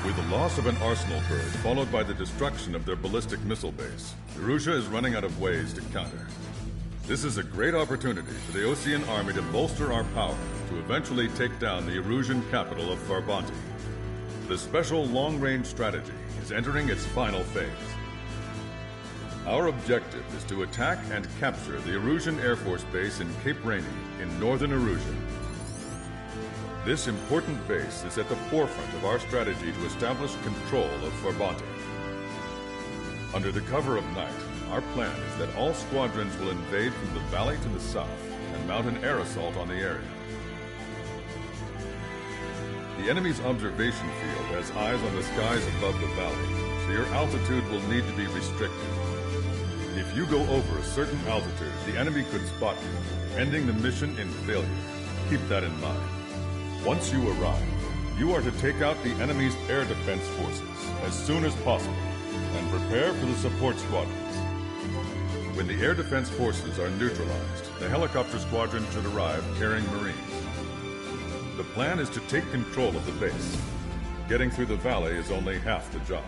With the loss of an arsenal bird followed by the destruction of their ballistic missile base, Erussia is running out of ways to counter. This is a great opportunity for the Osean army to bolster our power to eventually take down the Erusian capital of Farbanti. The special long-range strategy is entering its final phase. Our objective is to attack and capture the Erusian Air Force Base in Cape Rainy in northern Erusia. This important base is at the forefront of our strategy to establish control of Farbanti. Under the cover of night, our plan is that all squadrons will invade from the valley to the south and mount an air assault on the area. The enemy's observation field has eyes on the skies above the valley, so your altitude will need to be restricted. If you go over a certain altitude, the enemy could spot you, ending the mission in failure. Keep that in mind. Once you arrive, you are to take out the enemy's air defense forces as soon as possible and prepare for the support squadrons. When the air defense forces are neutralized, the helicopter squadron should arrive carrying Marines. The plan is to take control of the base. Getting through the valley is only half the job.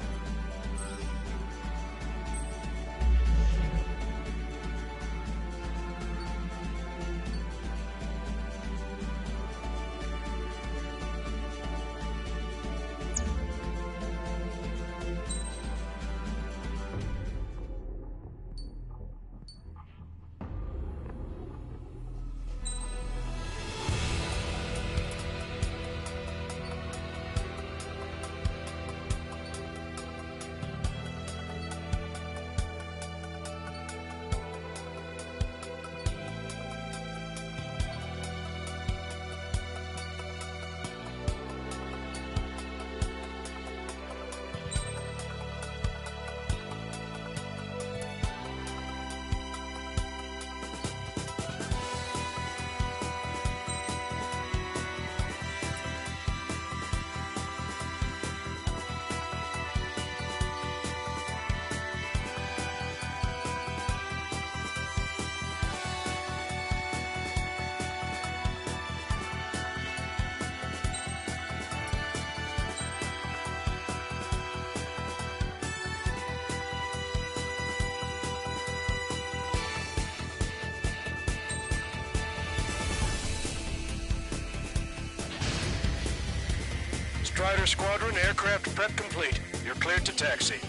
Strider Squadron, aircraft prep complete. You're cleared to taxi.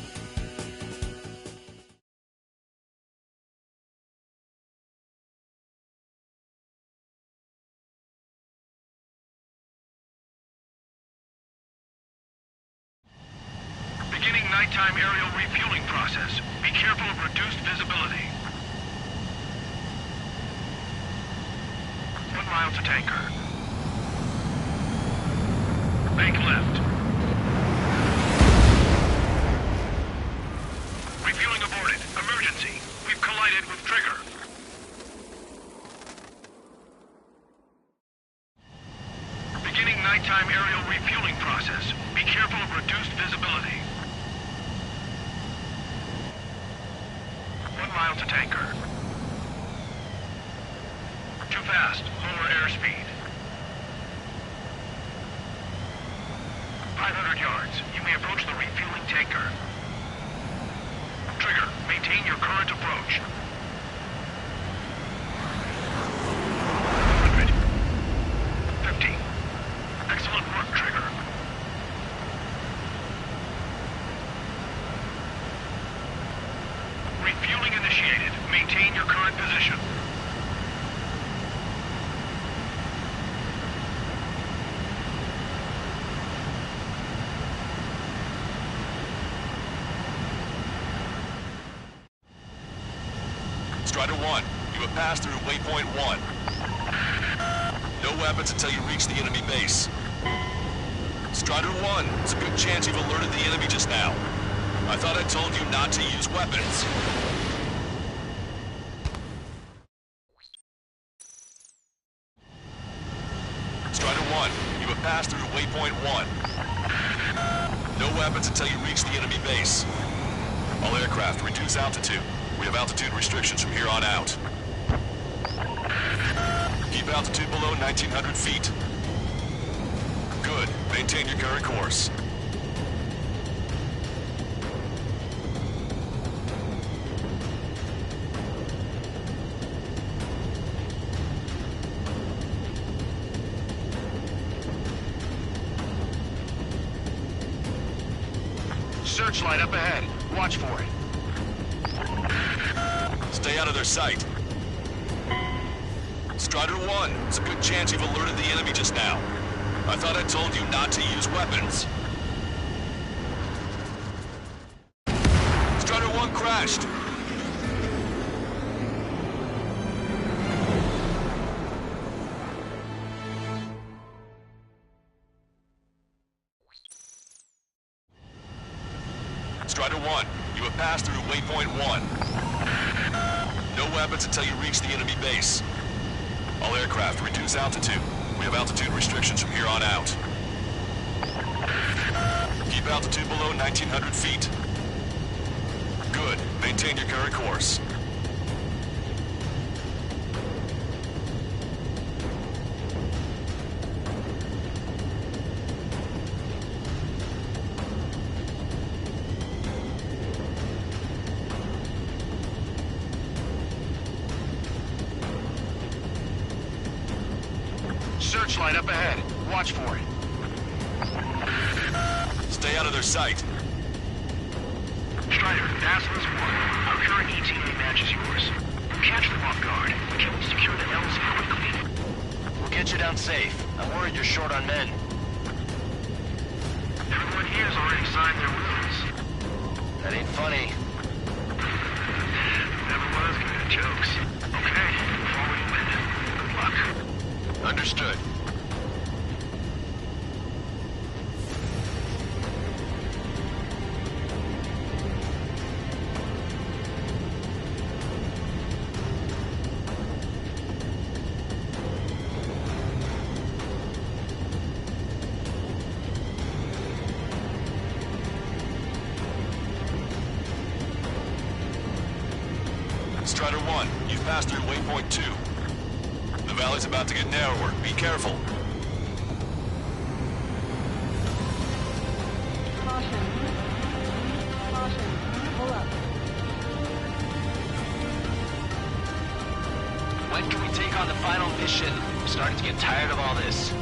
Beginning nighttime aerial refueling process. Be careful of reduced visibility. 1 mile to tanker. Bank left. Refueling aborted. Emergency. We've collided with trigger. Beginning nighttime aerial refueling process. Be careful of reduced visibility. 1 mile to tanker. Too fast. Lower airspeed. 500 yards. You may approach the refueling tanker. Trigger, maintain your current approach. 100. 50. Excellent work, Trigger. Refueling initiated. Maintain your current position. Strider 1, you have passed through waypoint 1. No weapons until you reach the enemy base. Strider 1, it's a good chance you've alerted the enemy just now. I thought I told you not to use weapons. Strider 1, you have passed through waypoint 1. No weapons until you reach the enemy base. All aircraft, reduce altitude. We have altitude restrictions from here on out. Keep altitude below 1,900 feet. Good. Maintain your current course. Searchlight up ahead. Watch for it. Stay out of their sight. Strider 1, it's a good chance you've alerted the enemy just now. I thought I told you not to use weapons. Strider 1 crashed. Strider 1, you have passed through waypoint 1. No weapons until you reach the enemy base. All aircraft, reduce altitude. We have altitude restrictions from here on out. Keep altitude below 1,900 feet. Good. Maintain your current course. Searchlight up ahead. Watch for it. Stay out of their sight. Strider, Dazzler's 1. Our current ETA matches yours. Catch them off guard. Can we secure the LZ quickly? We'll get you down safe. I'm worried you're short on men. Everyone here has already signed their wills. That ain't funny. Never was good at jokes. Okay, follow you in. Good luck. Understood. Strider 1, you've passed through waypoint 2. The valley's about to get narrower. Be careful. Caution. Caution. Pull up. When can we take on the final mission? I'm starting to get tired of all this.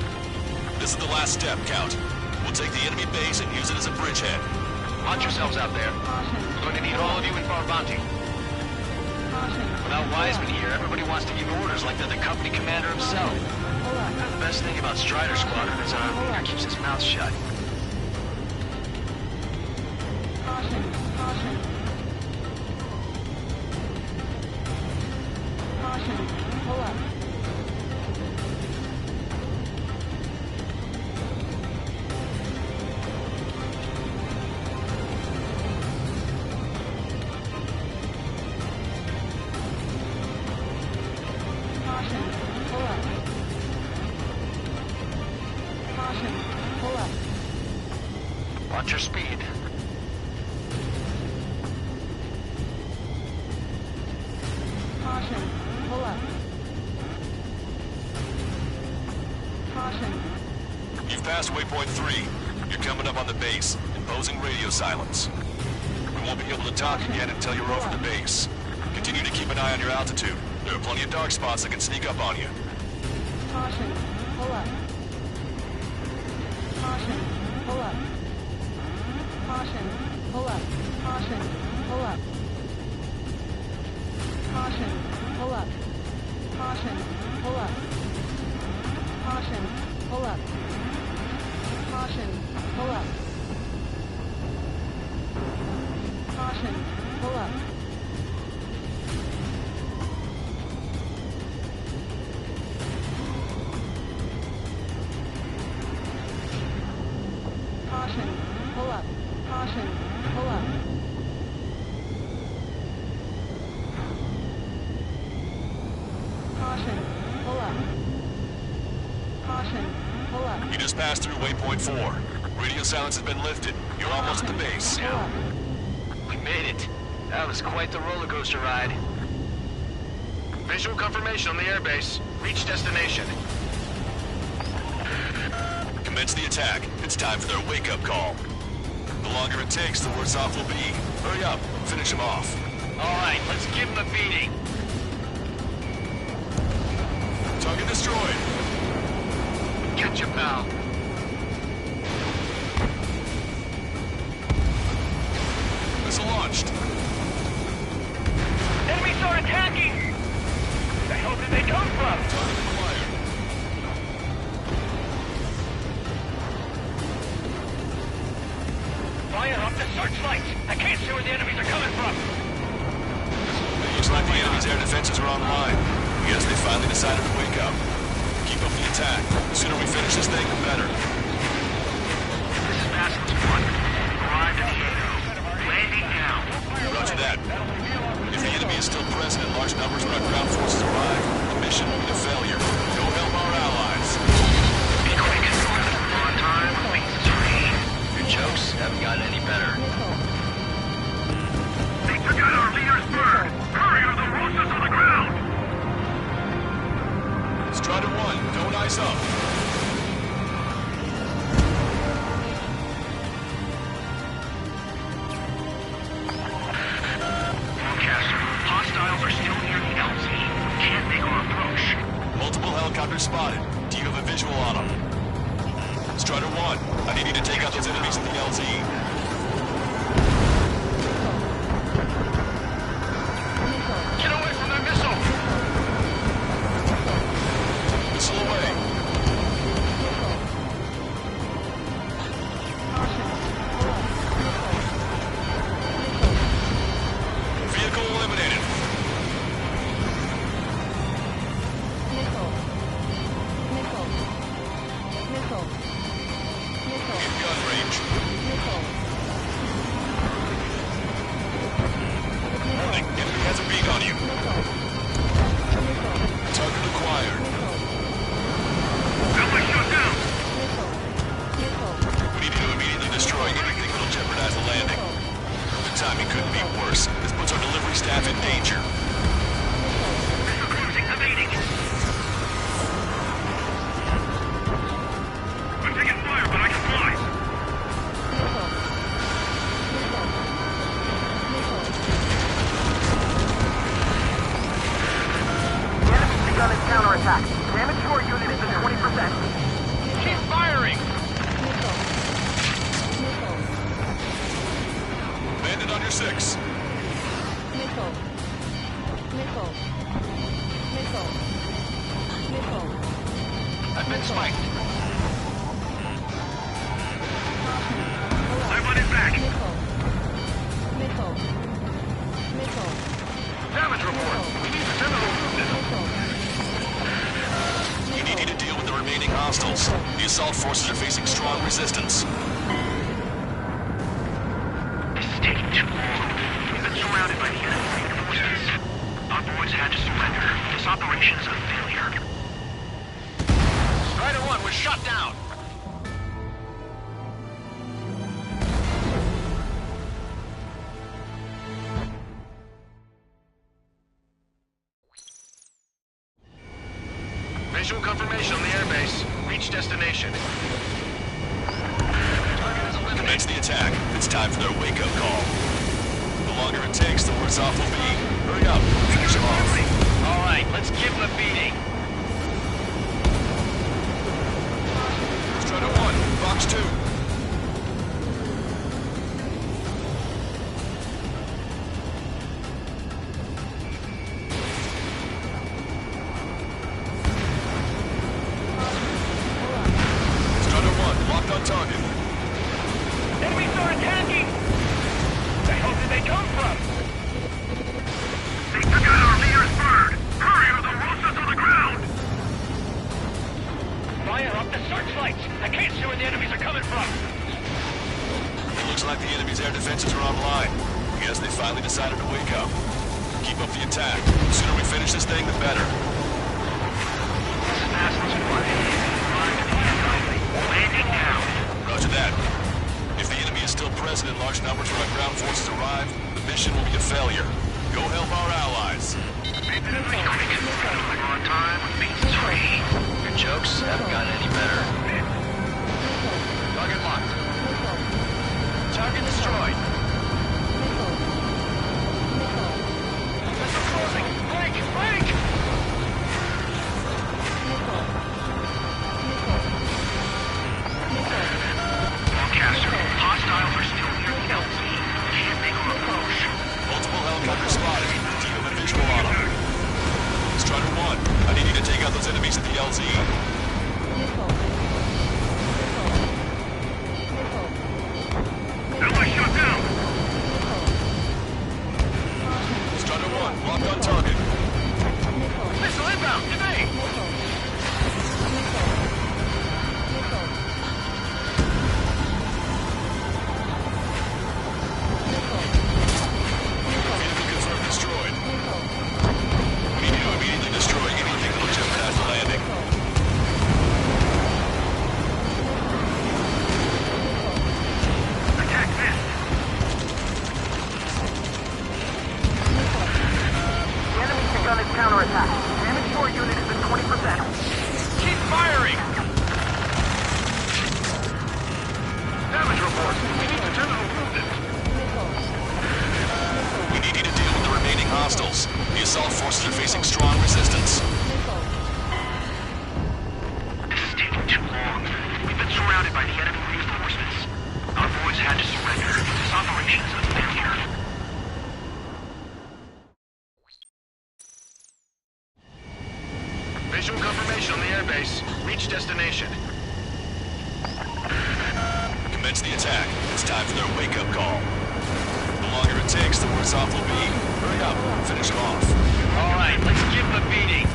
This is the last step, Count. We'll take the enemy base and use it as a bridgehead. Watch yourselves out there. Caution. We're going to need all of you in Bar Bounty. Caution. Without Wiseman here, everybody wants to give orders like they're the company commander himself. Pull up. The best thing about Strider Squadron is our leader keeps his mouth shut. Caution. Caution. Caution. Pull up. Caution. Pull up. Caution. Pull up. Watch your speed. Caution. Pull up. Caution. You've passed waypoint 3. You're coming up on the base, imposing radio silence. We won't be able to talk again until you're over the base. Continue to keep an eye on your altitude. There are plenty of dark spots that can sneak up on you. Caution. Pull up. Caution. Pull up. Caution. Pull up. Caution. Pull up. Caution. Pull up. Caution. Pull up. Caution. Pull up. Caution. Pull up. Caution. Pull up. Caution. Pull up. Caution. Pull up. Caution. Pull up. Caution. Pull up. You just passed through waypoint 4. Radio silence has been lifted. You're almost at the base. Pull up. We made it. That was quite the roller coaster ride. Visual confirmation on the airbase. Reach destination. Commence the attack. It's time for their wake-up call. The longer it takes, the worse off we'll be. Hurry up. Finish them off. All right, let's give him a beating. Target destroyed. Catch him, pal. Fire up the searchlights! I can't see where the enemies are coming from! It looks like the enemy's air defenses are online. I guess they finally decided to wake up. Keep up the attack. The sooner we finish this thing, the better. This is Basilisk 1. Arrived at the AO. Landing now. Roger that. If the enemy is still present in large numbers when our ground forces arrive, the mission will be a failure. Go help our allies. Be quick. On time, means 3. Your jokes haven't gotten any better. They took out our leader's bird! Hurry or the Rosa's on the ground! Strider 1, don't ice up. Forecaster, hostiles are still near the LZ. Can't make our approach. Multiple helicopters spotted. Do you have a visual on them? Strider 1, I need you to take out those enemies in the LZ. Get away from that missile! Missile away. Vehicle eliminated. In gun range. Warning, enemy has a bead on you. Target acquired. Ally shut down! We need to immediately destroy anything that'll jeopardize the landing. The timing couldn't be worse. This puts our delivery staff in danger. Missile cruising evading! I'm taking fire, but I can fly! The enemy's begun a counterattack. Damage to our unit is at 20%. Keep firing! Landed on your 6. I've been spiked. I'm on his back! Damage report. We need to send We need you to deal with the remaining hostiles. The assault forces are facing strong resistance. This is taking too long. We've been surrounded by the enemy forces. Our boys had to surrender. This operation is a failure. Strider 1 was shot down. Visual confirmation on the airbase. Reach destination. Target is eliminated. Commence the attack. It's time for their wake-up call. The longer it takes, the worse off we'll be. Hurry up. Finish them off. All right, let's give them a beating. Strider 1, Box 2. Strider 1, locked on target. Enemies are attacking! The hell did they come from? They took out our leader's bird! Hurry or the Rosa's on the ground! Fire up the searchlights! I can't see where the enemies are coming from! It looks like the enemy's air defenses are online. I guess they finally decided to wake up. Keep up the attack. The sooner we finish this thing, the better. This is Basilisk 1. Landing now. Roger that. If the enemy is still present in large numbers when our ground forces arrive, the mission will be a failure. Go help our allies. Be quick. On time means 3. Your jokes haven't gotten any better. Target locked. Target destroyed. Missile closing. Break! Break! Forecaster, hostiles are still near the LZ. Can't make our approach. Multiple helicopters spotted. Do you have a visual on them? Strider 1, I need you to take out those enemies at the LZ. to surrender. This operation is a failure. Visual confirmation on the airbase. Reach destination. Commence the attack. It's time for their wake-up call. The longer it takes, the worse off we'll be. Hurry up. Finish them off. All right, let's give them a beating.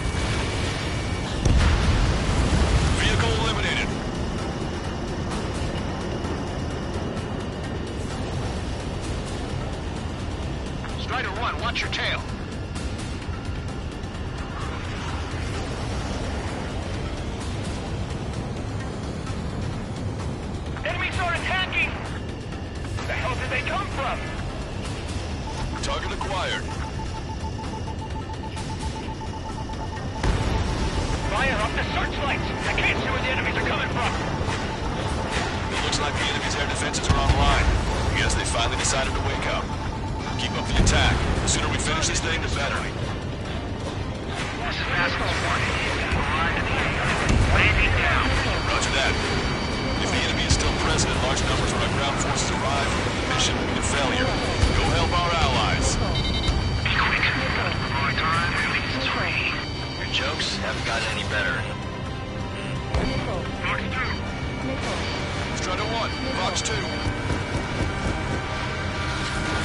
Vehicle eliminated. Strider 1, watch your tail. Enemies are attacking! The hell did they come from? Target acquired. Fire up the searchlights! I can't see where the enemies are coming from! It looks like the enemy's air defenses are online. I guess they finally decided to wake up. Keep up the attack. The sooner we finish this thing, the better. Landing down. Roger that. If the enemy is still present in large numbers when our ground forces arrive, mission and failure. Go help our allies. Be quick. Our time release 3. Your jokes haven't gotten any better. Box 2. Strider 1, Box 2.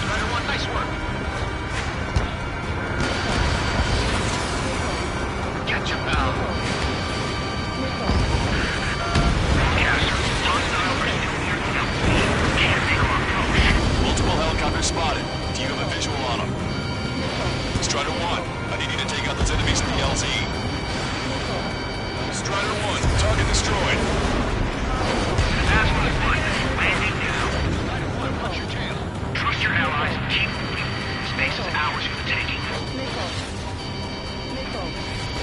Strider 1, nice work. Catch him, pal. Multiple helicopters spotted. Do you have a visual on them? Strider 1, I need you to take out those enemies in the LZ. Strider 1, target destroyed. Landing now. Strider 1, watch your tail. Trust your allies and keep moving. Space is ours for the taking.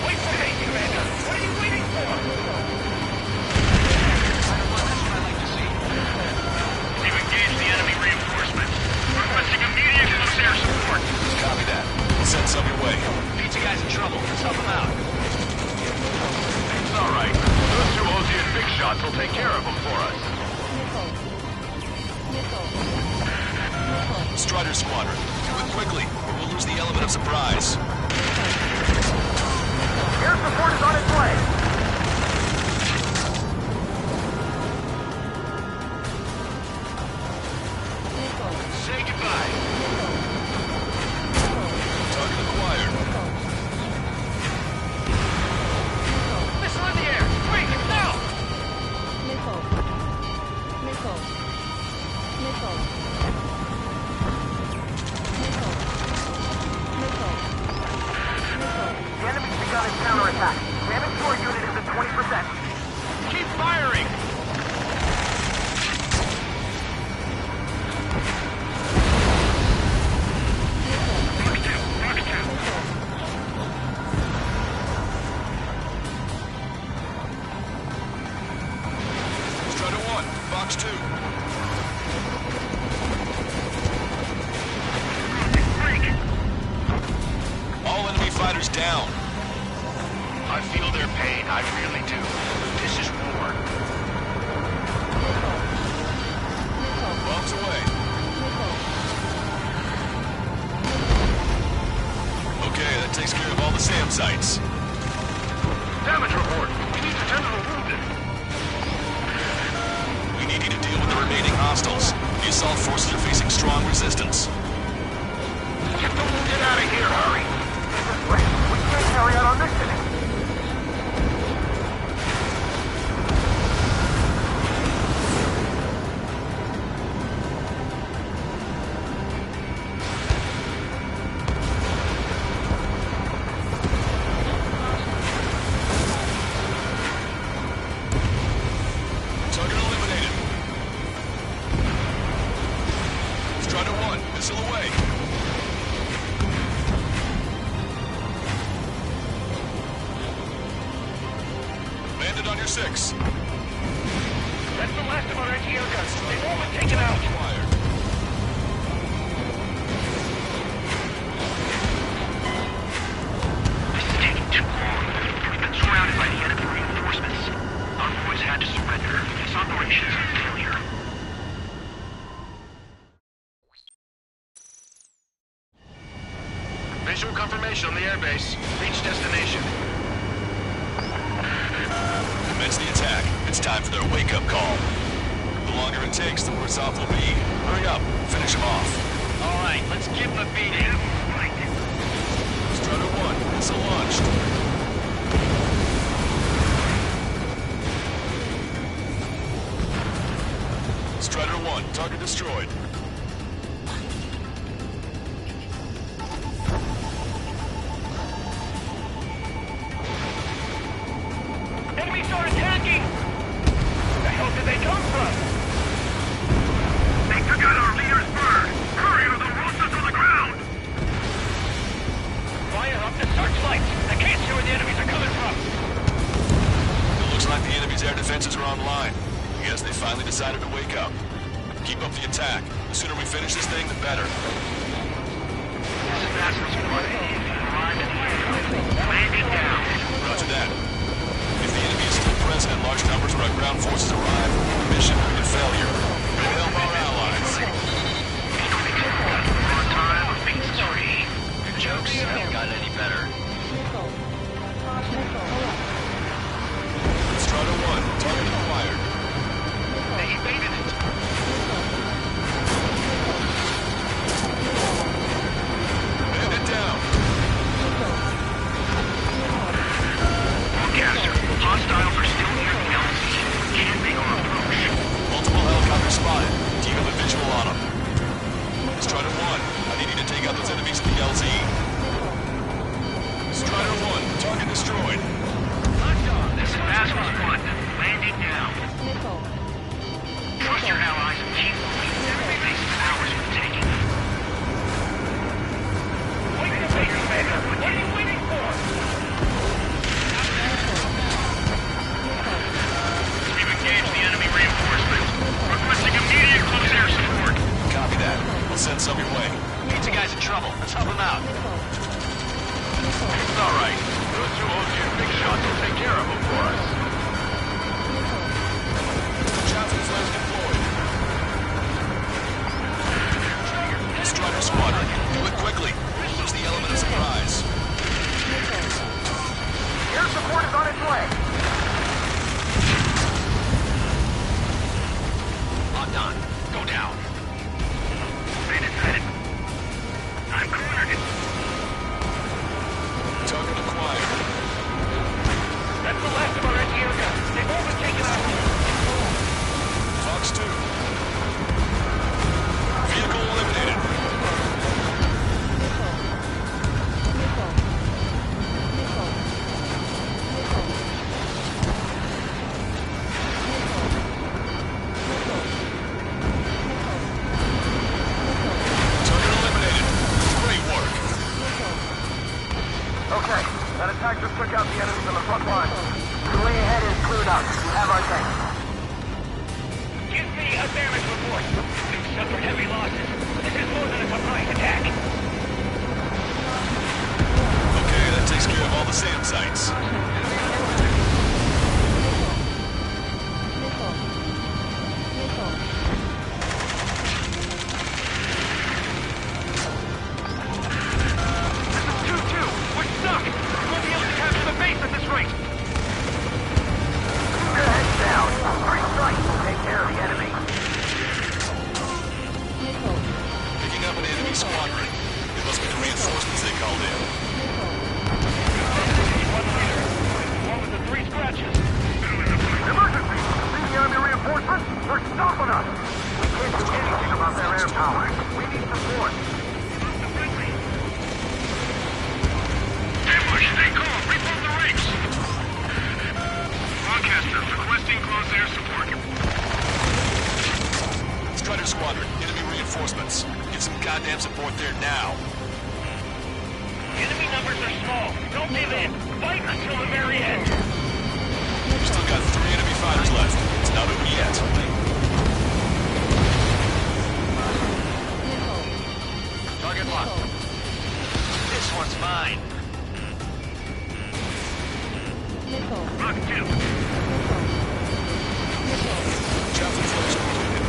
Wait for me, Commander. What are you waiting for? Strider 1, that's what I like to see. We've engaged the enemy reinforcements. Requesting immediate close air support. Copy that. We'll send some your way. Pizza guy's in trouble. Let's help him out. It's all right. Those two Ozian big shots will take care of them for us. Strider Squadron, do it quickly, or we'll lose the element of surprise. Air support is on its way. Say goodbye. Target acquired. Missile in the air. Quick, now! The enemy's begun its counterattack. Damage to our unit is at 20%. Keep firing! Strider 1, Box 2. All enemy fighters down. I feel their pain. I really do. This is war. Bombs away. Okay, that takes care of all the SAM sites. Damage report. We need to tend to the wounded. We need you to deal with the remaining hostiles. The assault forces are facing strong resistance. Get the wounded out of here. Hurry. This way. We can't carry out our mission. Target eliminated. Strider 1, missile away. Landed on your 6. That's the last of our anti-air guns. They've all been taken out. Acquired. This is taking too long. We've been surrounded by the enemy reinforcements. Our boys had to surrender. This operation is a failure. Visual confirmation on the airbase. Reach destination. Commence the attack. It's time for their wake-up call. The longer it takes, the worse off we'll be. Hurry up. Finish them off. All right, let's give them a beating. Strider 1, missile launched. Strider 1, target destroyed. Enemy start attacking! Where the hell did they come from? They took out our leader's bird! Hurry or they'll roast us on the ground! Fire up the searchlights! I can't see where the enemies are coming from! It looks like the enemy's air defenses are online. I guess they finally decided to wake up. Keep up the attack. The sooner we finish this thing, the better. This is Master's One. Landing down. Roger that. If the enemy is still present in large numbers when our ground forces arrive, mission will be a failure. We help our allies. On time, means 3. Your jokes haven't gotten any better. Missile. Missile. Pull up. Strider 1, target acquired. They evaded it. Bandit down. Broadcaster, hostiles are still near the LZ. Can't make our approach. Multiple helicopters spotted. Do you have a visual on them? Strider 1, I need you to take out those enemies in the LZ. Strider 1, target destroyed. This is Master's One. Landing down. Missile. Trust your allies and keep moving. Every base is ours for the taking. Wait the base, baby. What are you waiting for? We've engaged the enemy reinforcements. Requesting immediate close air support. Copy that. We'll send some your way. These guys in trouble. Let's help them out. It's all right. Those two OG big shots will take care of them for us. Chaffin flares deployed. Strider squadron, do it quickly. Use the element of surprise. Air support is on its way. Locked on. Go down. Bandits headed. I'm cornered. Target acquired. That's the last of our anti-air guns. They've all been taken out. Fox 2. Vehicle eliminated. Target eliminated. Great work. Okay, that attack just took out the enemies on the front line. The way ahead is cleared up. We have our tank. Give me a damage report. We've suffered heavy losses. This is more than a surprise attack. Okay, that takes care of all the SAM sites. This is 2-2. We're stuck. We won't be able to capture the base at this rate. Keep your heads down. Three strikes will take care of the enemy. Picking up an enemy squadron. It must be the reinforcements they called in. One leader. One with the 3 scratches. Emergency! See the enemy reinforcements? They're stopping us! We can't do anything about their air power. We need support. Ambush, stay calm. Rebuild the ranks. Broadcaster, requesting close air support. Strider squadron, enemy reinforcements. Get some goddamn support there now. Enemy numbers are small. Don't give in. Fight until the very end. We've still got 3 enemy fighters left. It's not over yet. Target locked. This one's mine. Rock 2. Chaffin flares completed.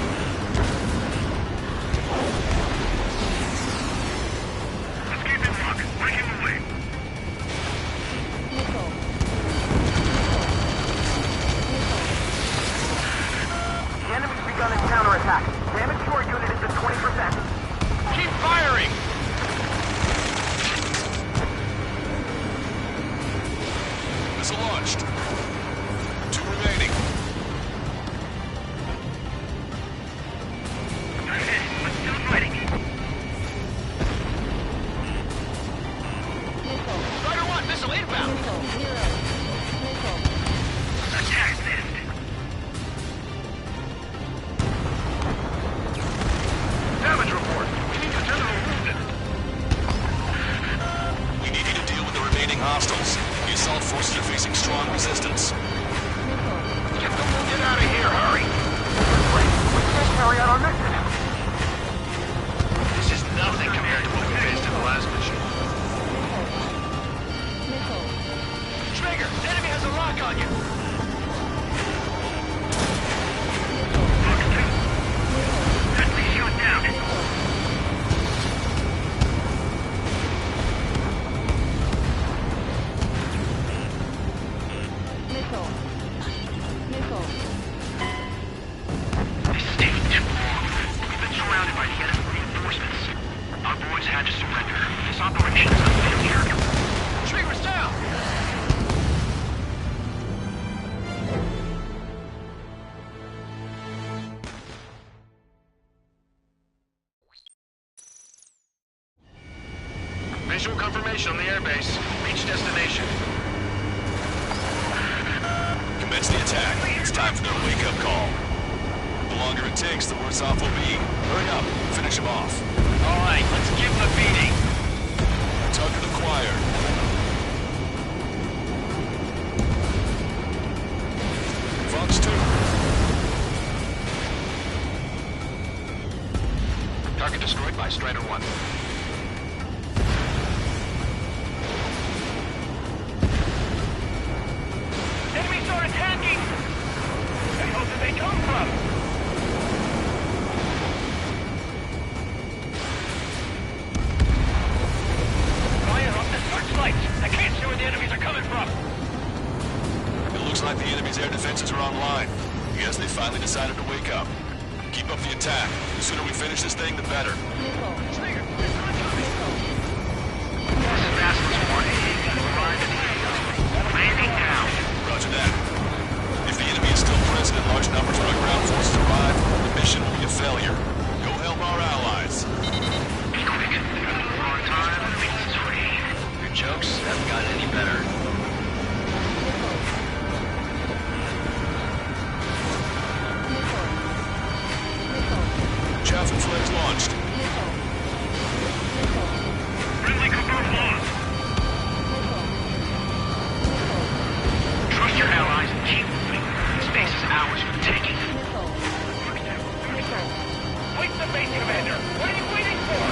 Escape in rock. Breaking Visual confirmation on the airbase. Reach destination. Commence the attack. It's time for their wake-up call. The longer it takes, the worse off we'll be. Hurry up. Finish them off. All right, let's give them a beating. Target acquired. Fox 2. Target destroyed by Strider 1. Enemies are attacking! The hell did they come from? Fire up the searchlights! I can't see where the enemies are coming from! It looks like the enemy's air defenses are online. Guess they finally decided to wake up. Keep up the attack. The sooner we finish this thing, the better. Landing now! Roger that. If the enemy is still present in large numbers when our ground forces arrive, the mission will be a failure. Go help our allies. Be quick. We're on time. It's free. Your jokes haven't gotten any better. Chaff and flares launched. Friendly confirmed lost. Trust your allies and keep moving. Space is ours for the taking. Wait the base commander! What are you waiting for?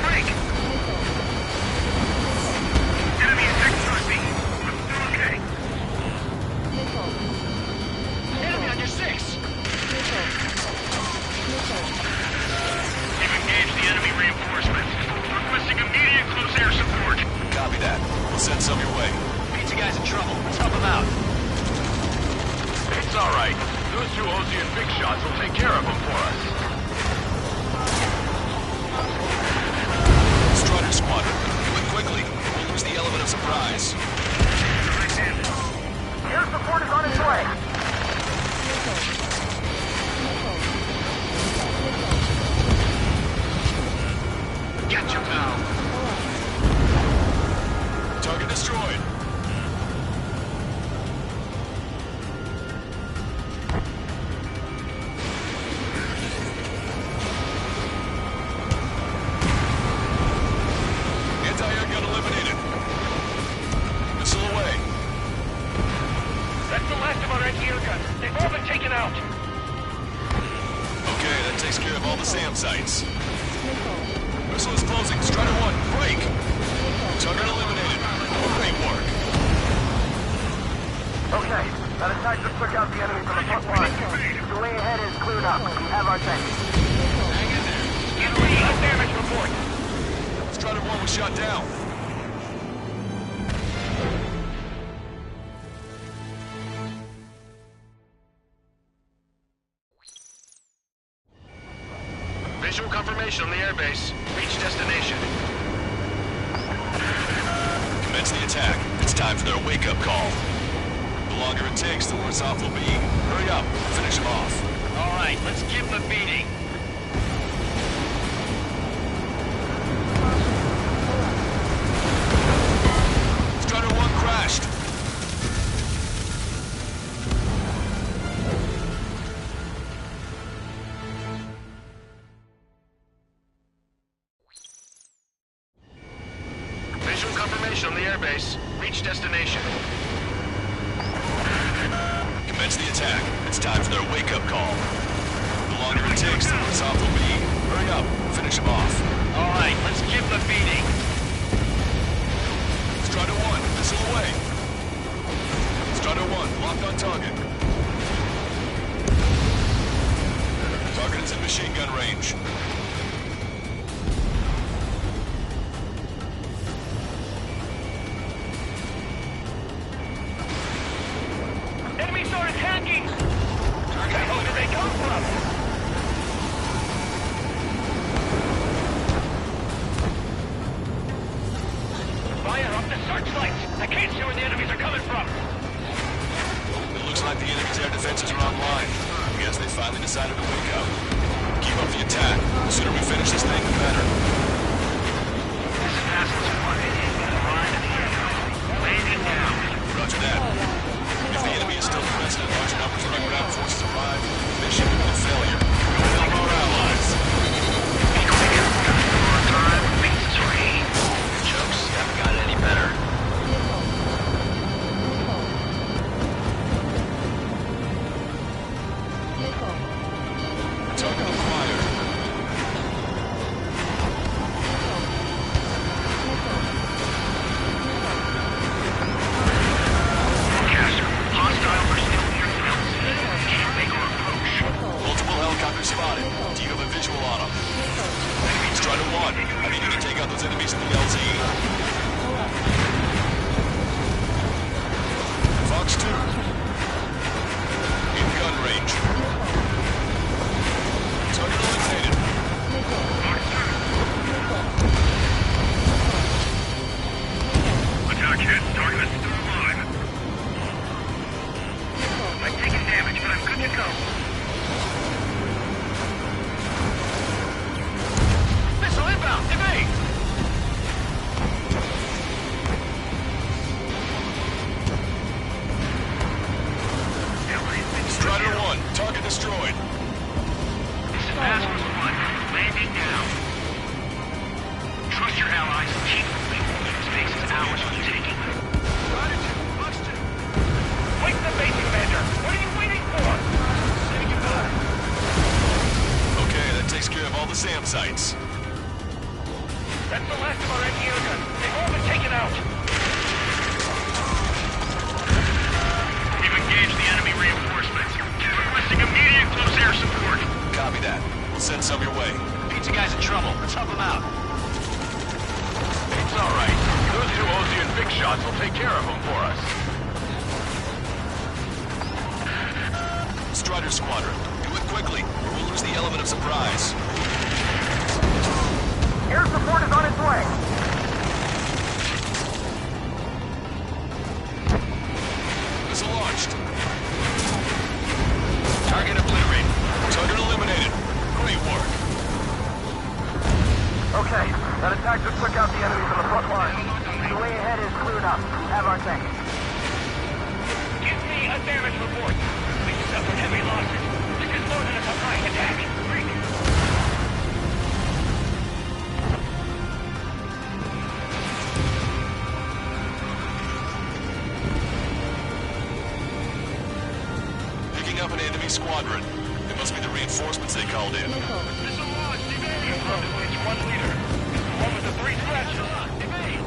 Break! Enemy is next to me. I'm still okay. Enemy on your 6! We've engaged the enemy reinforcements. Requesting immediate close air support. Copy that. We'll send some your way. Pizza guy's in trouble. Let's help him out. It's all right. Those two Ocean big shots will take care of them for us. Strider Squadron, do it quickly. We'll lose the element of surprise. Air support is on its way. Gotcha, pal. Target destroyed. Anti-air gun eliminated. Missile away. That's the last of our anti-air guns. They've all been taken out. Okay, that takes care of all the SAM sites. Missile is closing. Strider 1, break! Target eliminated. Great work. Okay, that attack just took out the enemy from the front line. The way ahead is cleared up. We have our tank. Give me a damage report. Strider 1 was shot down. Visual confirmation on the airbase. Reach destination. Commence the attack. It's time for their wake-up call. The longer it takes, the worse off we'll be. Hurry up. Finish them off. All right, let's give them a beating. Strider 1 crashed. Visual confirmation on the airbase. Reach destination. Commence the attack. It's time for their wake-up call. The longer it takes, the worse off we'll be. Hurry up. Finish them off. All right, let's give them a beating. Strider 1, missile away. Strider 1, locked on target. Target is in machine gun range. Enemies are attacking! Where the hell did they come from? Fire up the searchlights! I can't see where the enemies are coming from! It looks like the enemy's air defenses are online. Guess they finally decided to wake up. Keep up up the attack. The sooner we finish this thing, the better. This is Pascal Squad. Arrive at the airfield. Landing now. Roger that. If the enemy is still present in large numbers when our ground forces arrive, mission will be a failure. We'll help our allies. Be quick. On time. Maintenance ready. Jokes haven't gotten any better. Target acquired. Forecaster. Hostiles are still near the LZ. Can't make our approach. Multiple helicopters spotted. Do you have a visual on them? Strider 1, I need you to take out those enemies in the LZ. Fox 2. In gun range. Target eliminated. Attack hit. Target is still alive. I'm taking damage, but I'm good to go. Missile inbound! Evade! Strider 1, target destroyed. This is Pascal Squad. Landing now. Trust your allies and keep moving. Space is ours for the taking. Wait the base commander! What are you waiting for? Say goodbye. Okay, that takes care of all the SAM sites. That's the last of our anti-air guns. They've all been taken out. We've engaged the enemy reinforcements. Requesting immediate close air support. Copy that. We'll send some your way. Pizza guy's in trouble. Let's help him out. It's all right. Those two Ozian big shots will take care of him for us. Strider Squadron, do it quickly, or we'll lose the element of surprise. Air support is on its way. Missile launched. Target obliterated. Target eliminated. Great work. Okay, that attack just took out the enemies on the front line. The way ahead is cleared up. We have our thing. Give me a damage report. We suffered heavy losses. This is more than a surprise attack. Freak. Picking up an enemy squadron. It must be the reinforcements they called in. Missile launched. Evade. It's one leader. It's the one with the 3 scratches. Evade.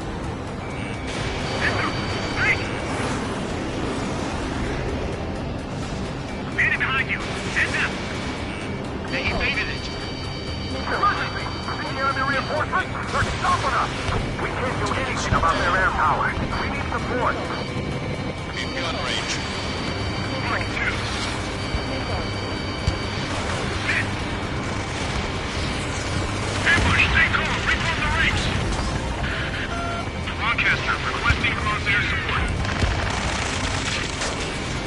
Bandit behind you. Heads up. They evaded it. Emergency! See the enemy reinforcements? They're stopping us! We can't do anything about their air power. We need support. In gun range. Strike 2. Ambush, stay calm. Reform the ranks. Broadcaster, requesting close air support.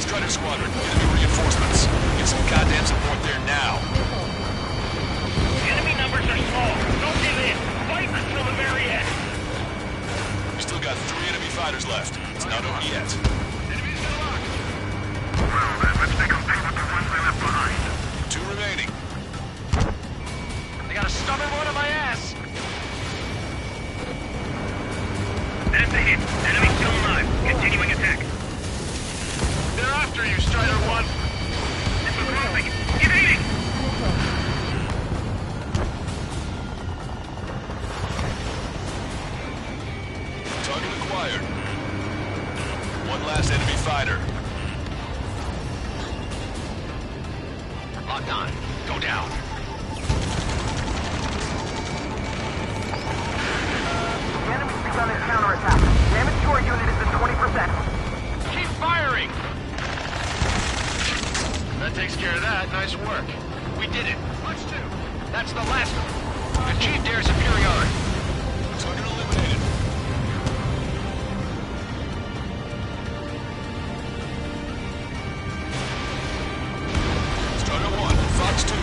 Strider Squadron, enemy reinforcements. Get some goddamn support there now. Enemy numbers are small. Don't give in. Fight until the very end. We've still got 3 enemy fighters left. It's not over yet. Enemies in lock. Well, then, let's make them pay with the ones they left behind. 2 remaining. They got a stubborn one on my ass. That's a hit. Enemy still alive. Continuing attack. They're after you, Strider 1. Missile crossing. Evading. Target acquired. One last enemy fighter. Locked on. Go down. The enemy's begun his counterattack. Damage to our unit is at 20%. Keep firing! That takes care of that. Nice work. We did it. Let's do. That's the last of them. Achieved air superiority. Target eliminated. Strider 1, Fox 2.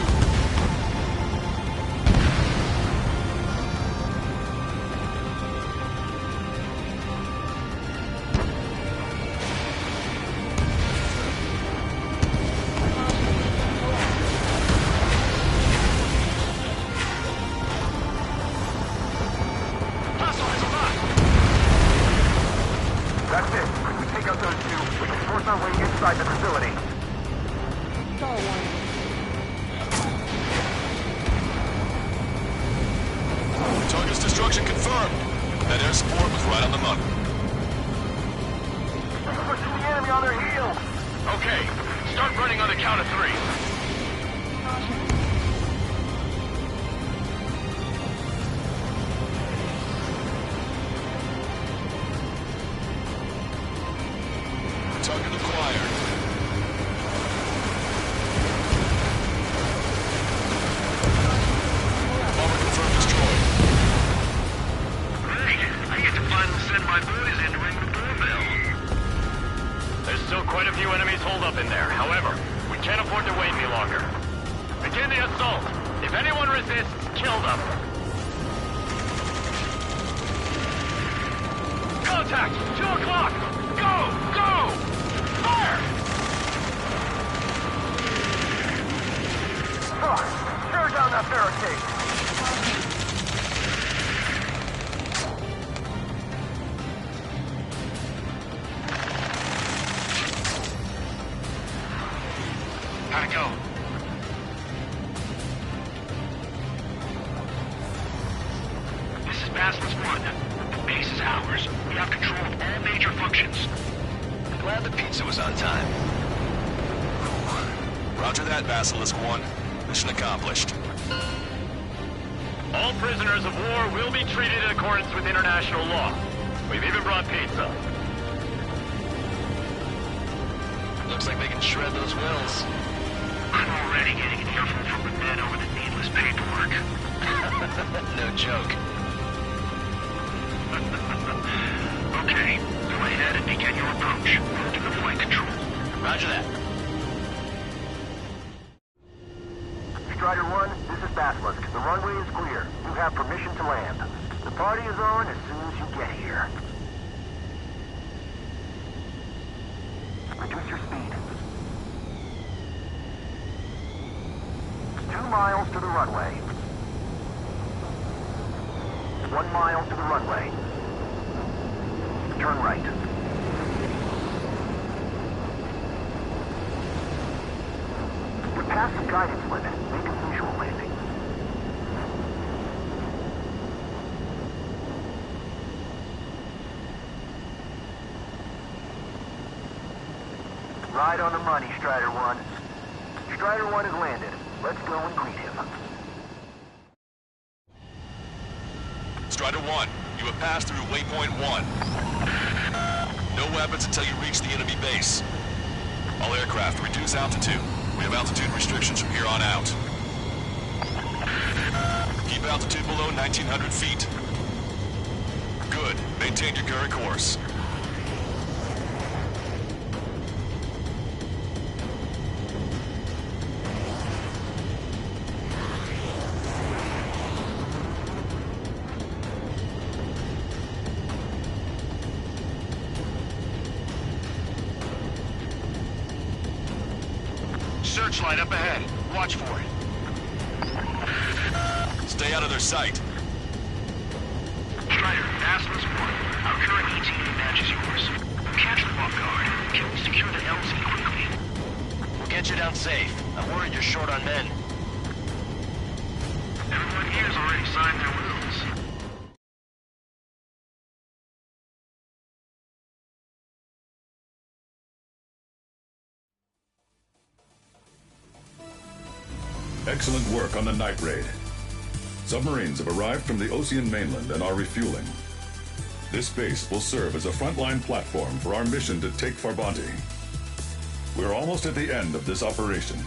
hold. If anyone resists, kill them. Contact! 2 o'clock! Go! Go! Fire! Tear down that barricade. How'd it go? This is Basilisk 1. The base is ours. We have control of all major functions. Glad the pizza was on time. Roger that, Basilisk 1. Mission accomplished. All prisoners of war will be treated in accordance with international law. We've even brought pizza. Looks like they can shred those wills. I'm already getting an earful from the men over the needless paperwork. No joke. Okay, go ahead and begin your approach. Move to the flight control. Roger that. Strider 1, this is Basilisk. The runway is clear. You have permission to land. The party is on as soon as you get here. Reduce your speed. 2 miles to the runway. 1 mile to the runway. Turn right. You're past the guidance limit. Make a visual landing. Right on the money, Strider 1. Strider 1 has landed. Let's go and greet him. Strider 1, you have passed through waypoint 1. No weapons until you reach the enemy base. All aircraft, reduce altitude. We have altitude restrictions from here on out. Keep altitude below 1,900 feet. Good. Maintain your current course. Searchlight up ahead. Watch for it. Stay out of their sight. Strider, Basilisk 1. Our current ETA matches yours. Catch them off guard. Can we secure the LZ quickly? We'll get you down safe. I'm worried you're short on men. Everyone here's already signed their wills. Excellent work on the night raid. Submarines have arrived from the Ocean mainland and are refueling. This base will serve as a frontline platform for our mission to take Farbanti. We're almost at the end of this operation.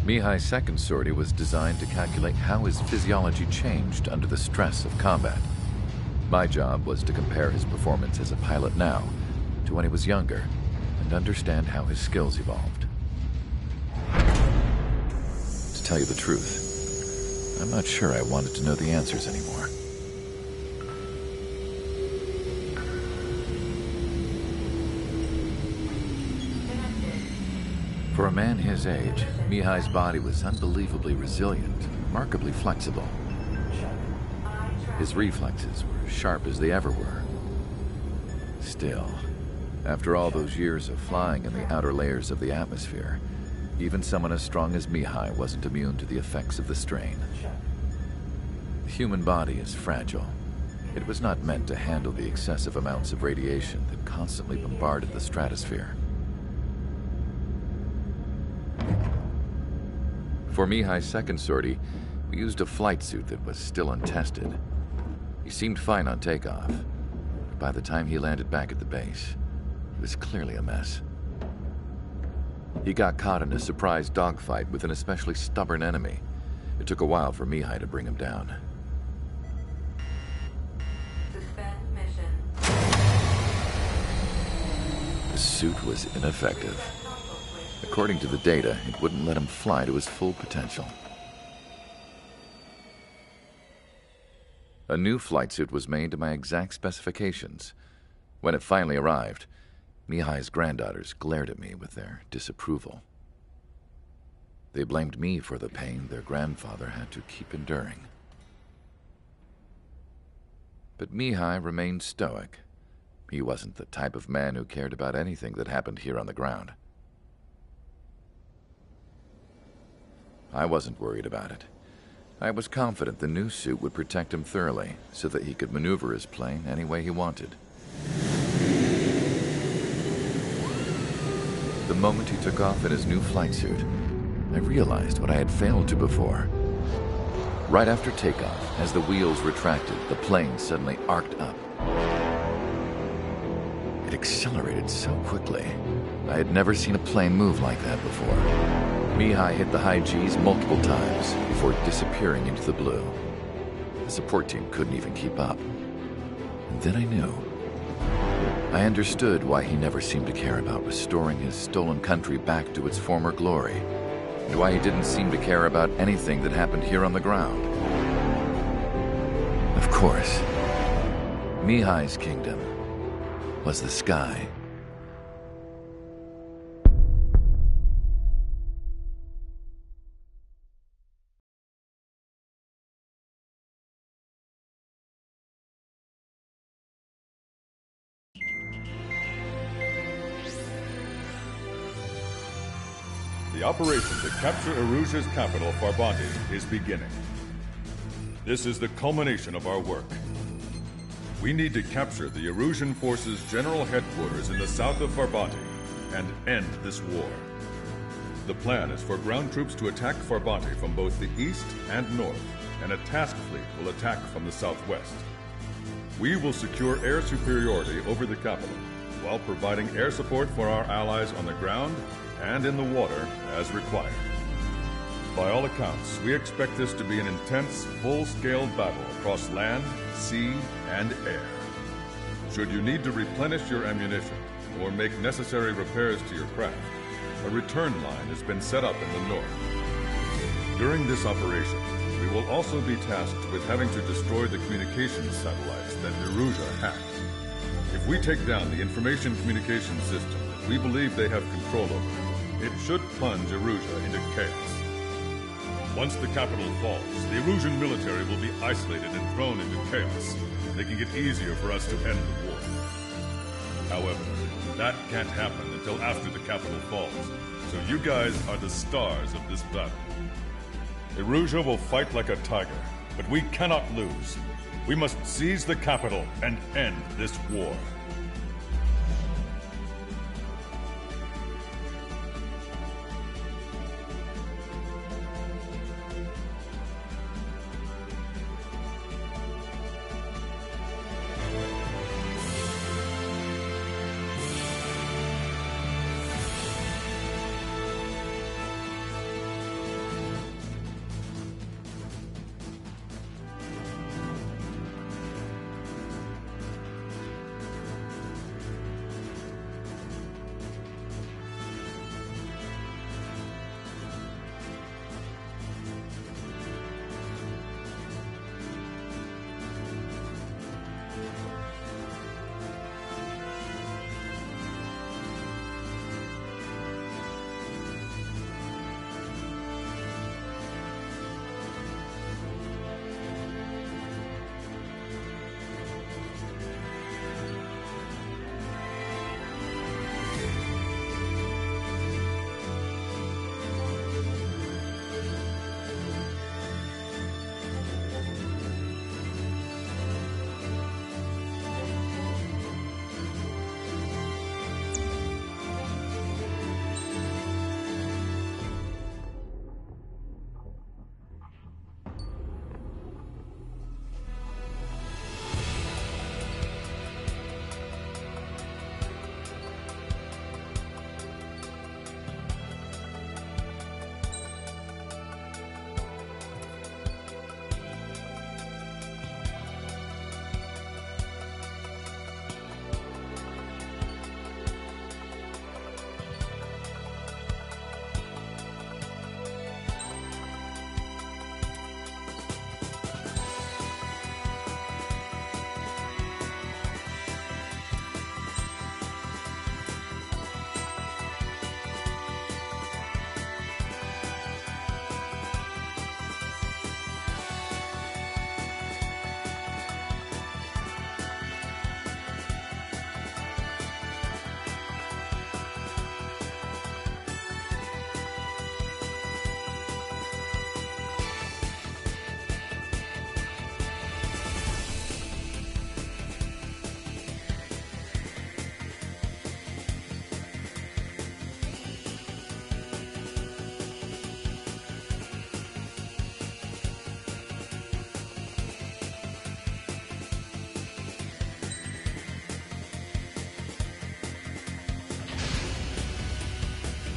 Mihai's second sortie was designed to calculate how his physiology changed under the stress of combat. My job was to compare his performance as a pilot now to when he was younger and understand how his skills evolved. To tell you the truth, I'm not sure I wanted to know the answers anymore. For a man his age, Mihai's body was unbelievably resilient, remarkably flexible. His reflexes were as sharp as they ever were. Still, after all those years of flying in the outer layers of the atmosphere, even someone as strong as Mihai wasn't immune to the effects of the strain. The human body is fragile. It was not meant to handle the excessive amounts of radiation that constantly bombarded the stratosphere. For Mihai's second sortie, we used a flight suit that was still untested. He seemed fine on takeoff, but by the time he landed back at the base, he was clearly a mess. He got caught in a surprise dogfight with an especially stubborn enemy. It took a while for Mihai to bring him down. Suspend mission. The suit was ineffective. According to the data, it wouldn't let him fly to his full potential. A new flight suit was made to my exact specifications. When it finally arrived, Mihai's granddaughters glared at me with their disapproval. They blamed me for the pain their grandfather had to keep enduring. But Mihai remained stoic. He wasn't the type of man who cared about anything that happened here on the ground. I wasn't worried about it. I was confident the new suit would protect him thoroughly so that he could maneuver his plane any way he wanted. The moment he took off in his new flight suit, I realized what I had failed to before. Right after takeoff, as the wheels retracted, the plane suddenly arced up. It accelerated so quickly. I had never seen a plane move like that before. Mihai hit the high G's multiple times before disappearing into the blue. The support team couldn't even keep up. And then I knew. I understood why he never seemed to care about restoring his stolen country back to its former glory, and why he didn't seem to care about anything that happened here on the ground. Of course, Mihai's kingdom was the sky. The operation to capture Erusia's capital, Farbanti, is beginning. This is the culmination of our work. We need to capture the Erusian forces' general headquarters in the south of Farbanti and end this war. The plan is for ground troops to attack Farbanti from both the east and north, and a task fleet will attack from the southwest. We will secure air superiority over the capital, while providing air support for our allies on the ground and in the water as required. By all accounts, we expect this to be an intense, full-scale battle across land, sea, and air. Should you need to replenish your ammunition or make necessary repairs to your craft, a return line has been set up in the north. During this operation, we will also be tasked with having to destroy the communications satellites that Erusia hacked. If we take down the information communication system that we believe they have control over, it should plunge Erusia into chaos. Once the capital falls, the Erusian military will be isolated and thrown into chaos, making it easier for us to end the war. However, that can't happen until after the capital falls, so you guys are the stars of this battle. Erusia will fight like a tiger, but we cannot lose. We must seize the capital and end this war.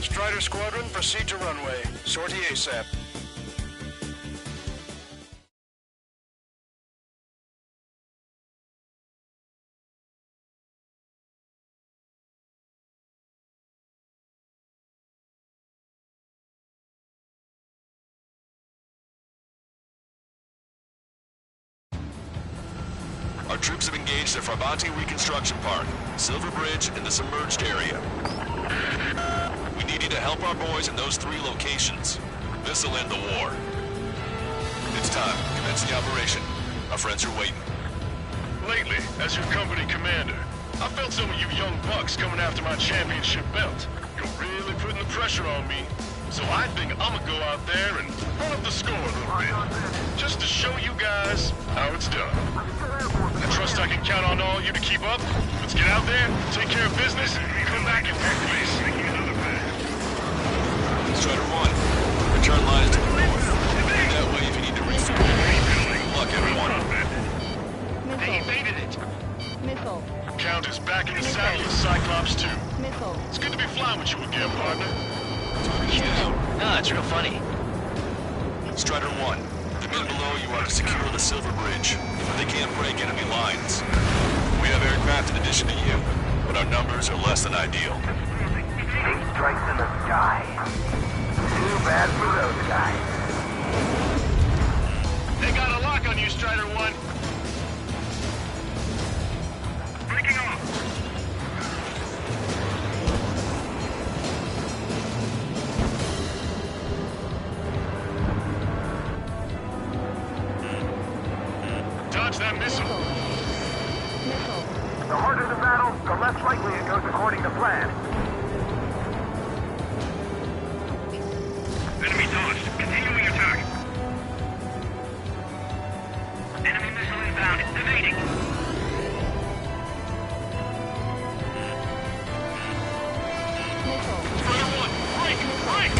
Strider Squadron, proceed to runway. Sortie ASAP. Our troops have engaged the Farbanti Reconstruction Park, Silver Bridge, and the submerged area. We need you to help our boys in those 3 locations. This'll end the war. It's time. Commence the operation. Our friends are waiting. Lately, as your company commander, I felt some of you young bucks coming after my championship belt. You're really putting the pressure on me. So I think I'm gonna go out there and run up the score a little bit. Just to show you guys how it's done. I trust I can count on all you to keep up. Let's get out there, take care of business, and come back and take place. Strider 1, return lines to the north. Be that way if you need to refuel. Good luck, everyone. They evaded it. Missile. Count is back in the saddle of Cyclops 2. Missile. It's good to be flying with you again, partner. No, it's real funny. Strider 1, the men below you are to secure the Silver Bridge. They can't break enemy lines. We have aircraft in addition to you, but our numbers are less than ideal. 8 strikes in the sky. Too bad for those guys. They got a lock on you, Strider 1. Breaking off. Dodge that missile. Missile. The harder the battle, the less likely it goes according to plan. Enemy dodged. Continuing attack. Enemy missile inbound. Evading. Missile. Strider 1, break! Break!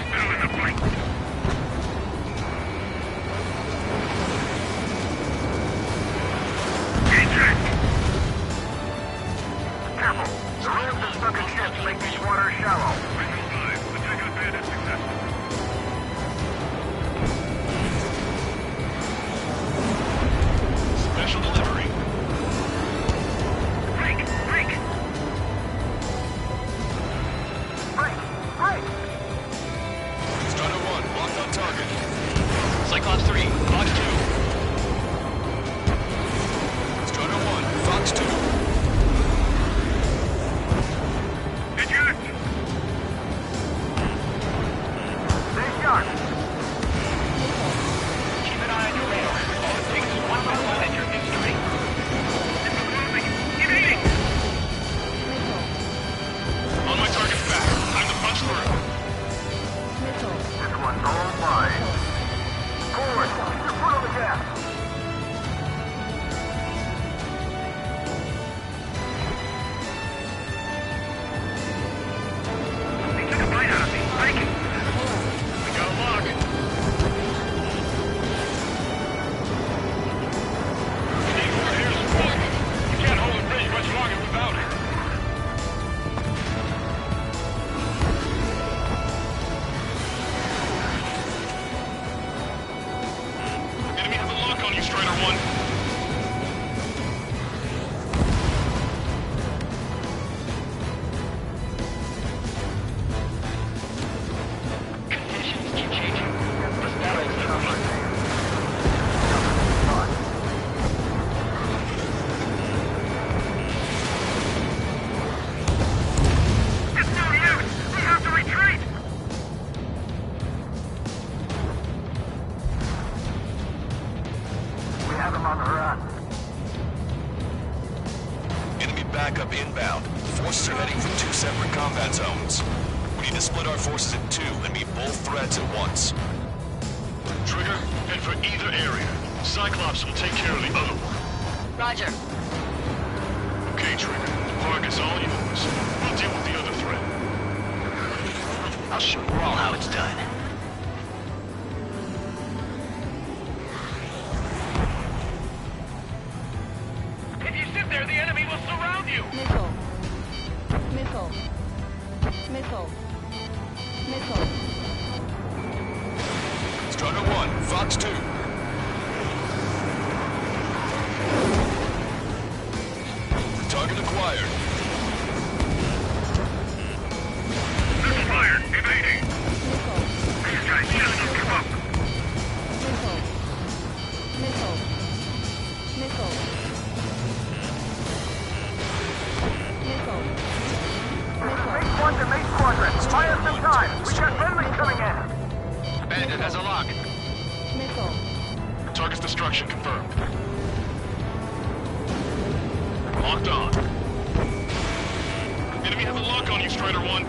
Still in the fight. Eject. Careful. The rams and sunken ships make these waters shallow. Signal 5. Attack on bandit successful. Special delivery. Break. Break. Break! Break! Strider 1, locked on target. Cyclops 3, Fox 2. Strider 1, Fox 2. Eject. Stay sharp. Keep an eye on your radar. All it takes is one missile and you're history. Moving. Evading. Missile. On my target's back. Time to punch through. Missile. This one's all mine. Forward! Keep your foot on the gas! They took a bite out of me. Breaking. We got a lock. P4 here's full. You can't hold the bridge much longer without it. Enemy has a lock on you, Strider 1. Conditions keep changing. This battle is over. It's no use. We have to retreat. We have him on the run. Enemy backup inbound. Forces are heading from 2 separate combat zones. We need to split our forces in 2 and meet both threats at once. Trigger, head for either area. Cyclops will take care of the other one. Roger. Okay, Trigger. The park is all yours. We'll deal with the other threat. I'll show you all how it's done. If you sit out there, the enemy will surround you! Missile. Missile. Missile. Missile. Strider 1, Fox 2. Target acquired. Missile fired! Evading! Missile. These guys just don't give up! Missile. Missile. Missile. Missile. Base one's in base quadrant. Buy us some time. We got friendlies coming in. Bandit has a lock. Missile. Target's destruction confirmed. Locked on. Enemy has a lock on you, Strider 1.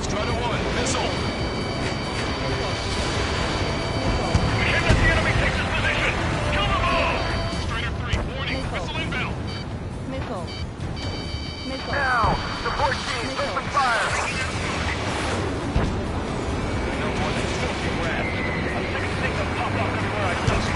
Strider 1, missile. We can't let the enemy take this position! Kill them all! Strider 3, warning, missile inbound. Missile. Missile. Now, support team, open fire. No more than filthy rats. I'm sick of seeing them pop up everywhere I touch.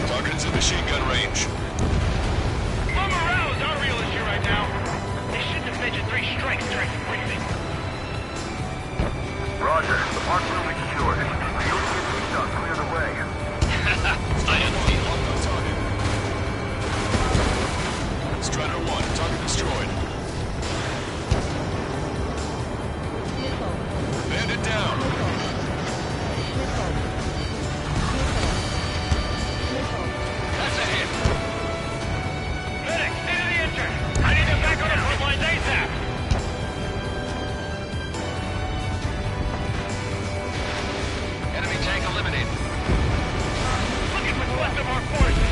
Target is in machine gun range. Mama morale is our real issue right now. They shouldn't have mentioned 3 strikes during the briefing. Roger. The park room is secured. The alien needs to clear the way. I didn't see Locked on target. Strider 1, target destroyed. Missile. Bandit down. Missile. Missile. Missile. Missile. That's a hit. Medic, stay to the injured. I need them back on the front lines ASAP. Enemy tank eliminated. Look at what's left of our forces.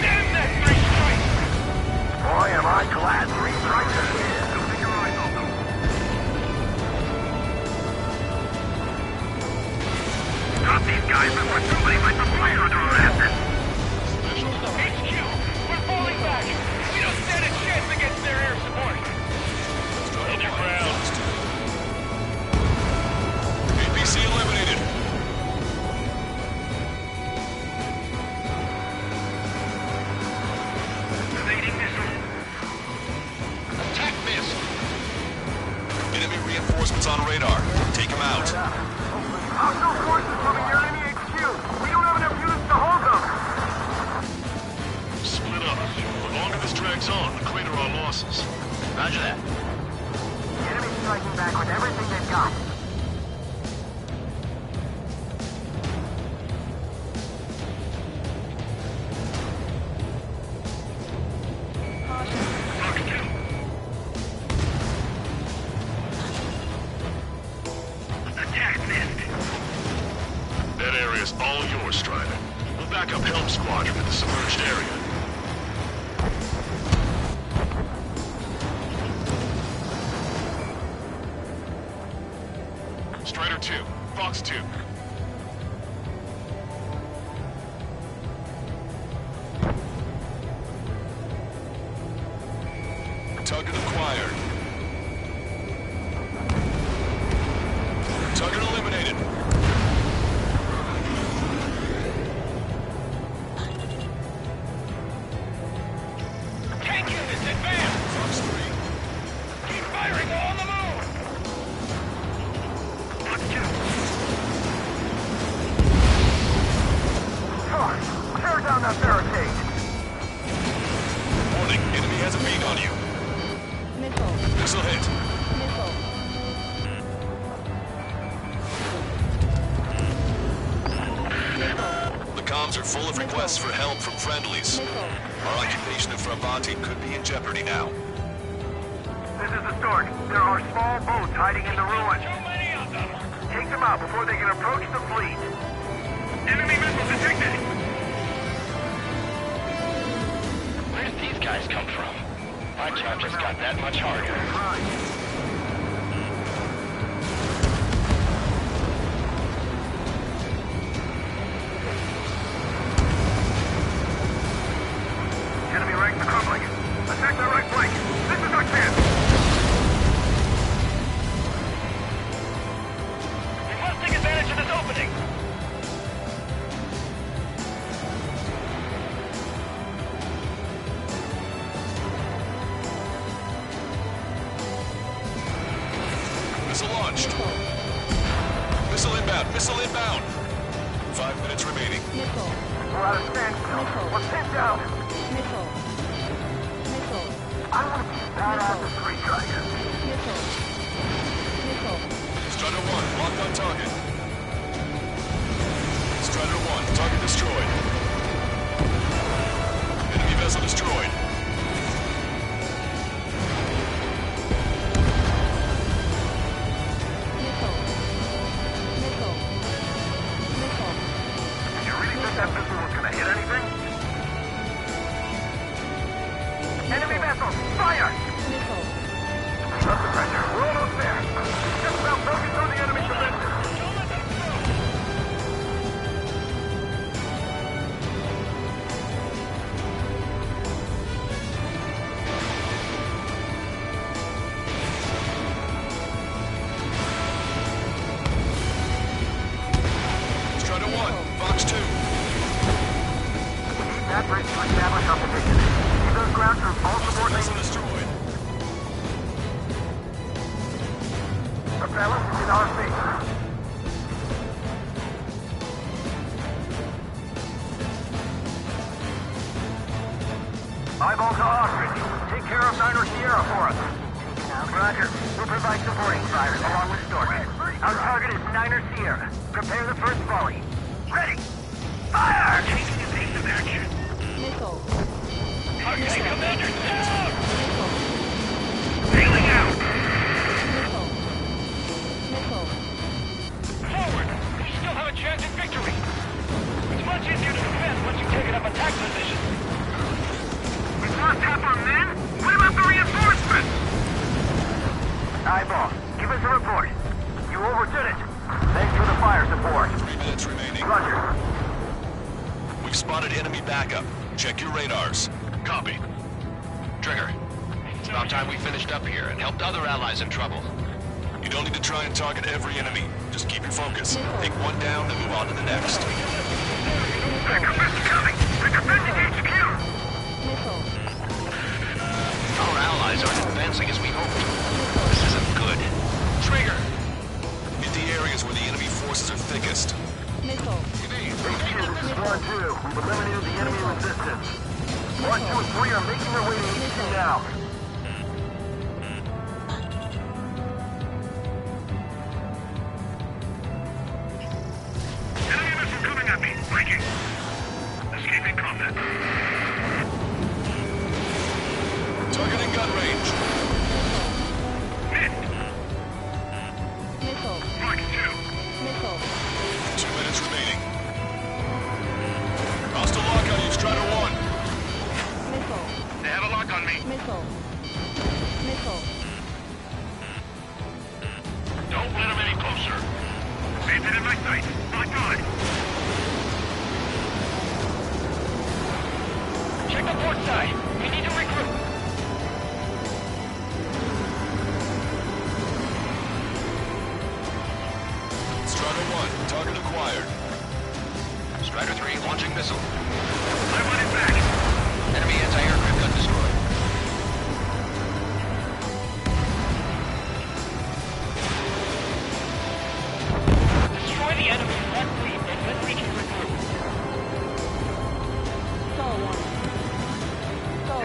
Damn that 3 strikes! Boy, am I glad 3 strikes are here. Don't take your eyes off them. Stop these guys before somebody lights a fire under our asses! HQ, we're falling back! We don't stand a chance against their air support! Hold your ground! APC eliminated. Evading missile! Attack missed. Enemy reinforcements on radar. Take them out. Hostile forces coming near enemy HQ. We don't have enough units to hold them. Split up. The longer this drags on, the greater our losses. Roger that. The enemy's striking back with everything they've got. Attack missed! That area's all yours, Strider. We'll back up Helm Squadron in the submerged area. Strider 2, Fox 2. Target acquired. Target eliminated. Tank units, advance! Fox 3. Keep firing, we're on the move! Fox 2! Come on, tear down that barricade. Warning, enemy has a bead on you. Missile. Missile hit. Missile. The comms are full of requests for help from friendlies. Missile. Our occupation of Fravanti could be in jeopardy now. This is the start. There are small boats hiding in the ruins. Too many of them! Take them out before they can approach the fleet. Enemy missile detected! Where did these guys come from? My job just got that much harder. Enemy ranks are crumbling. Attack the right flank. Missile launched. Missile inbound. Missile inbound. 5 minutes remaining. Missile. We're out of standstill. Missile. We're pinned down. Missile. Missile. I want to be badass as free striker. Missile. Missile. Strider 1, locked on target. Strider 1, target destroyed. Enemy vessel destroyed. Missile. Missile. Missile. Did you really think that missile was going to hit anything? Enemy vessel! Fire! Missile. Keep up the pressure. We're almost there. It's just about broken through the enemy defenses. Strider 1, Fox 2. Use that bridge to establish our position. Keep those ground troops all Vessel subordinated. destroyed. The balance is in our favor. Eyeball to Ostrich. Take care of Niner Sierra for us. Roger. We'll provide supporting fire along with Stork. Our target is Niner Sierra. Prepare the first volley. Ready. Fire! Taking evasive action. Missile. Okay, Commander, down! Missile. Sailing out. Missile. Missile. Forward! We still have a chance at victory! It's much easier to defend once you've taken up attack position. We've lost half our men? What about the reinforcements? Eyeball, give us a report. You overdid it. Thanks for the fire support. 3 minutes remaining. Roger. We've spotted enemy backup. Check your radars. Copy. Trigger. It's about time we finished up here and helped other allies in trouble. You don't need to try and target every enemy. Just keep your focus. Take one down, then move on to the next. Backup is coming. We're defending HQ. Missile. Our allies aren't advancing as we hoped. This isn't good. Trigger! Hit the areas where the enemy forces are thickest. Missile. HQ, this is 1-2. We've eliminated the enemy resistance. 1, 2, and 3 are making their way to HQ now. Enemy missile coming at me. Breaking. Escaping combat. Targeting gun range. Hit. Missile. Mark 2. Missile. 2 minutes remaining. Hostile lock on you, Strider 1. Missile. They have a lock on me. Missile. Missile. Don't let them any closer. Painted in my sight. My God. Check the port side. We need to regroup. Strider 1, target acquired. Strider 3 launching missile. I want it back. Enemy anti-aircraft gun destroyed. Destroy the enemy's one fleet, and then we can regroup. Sol 1. Sol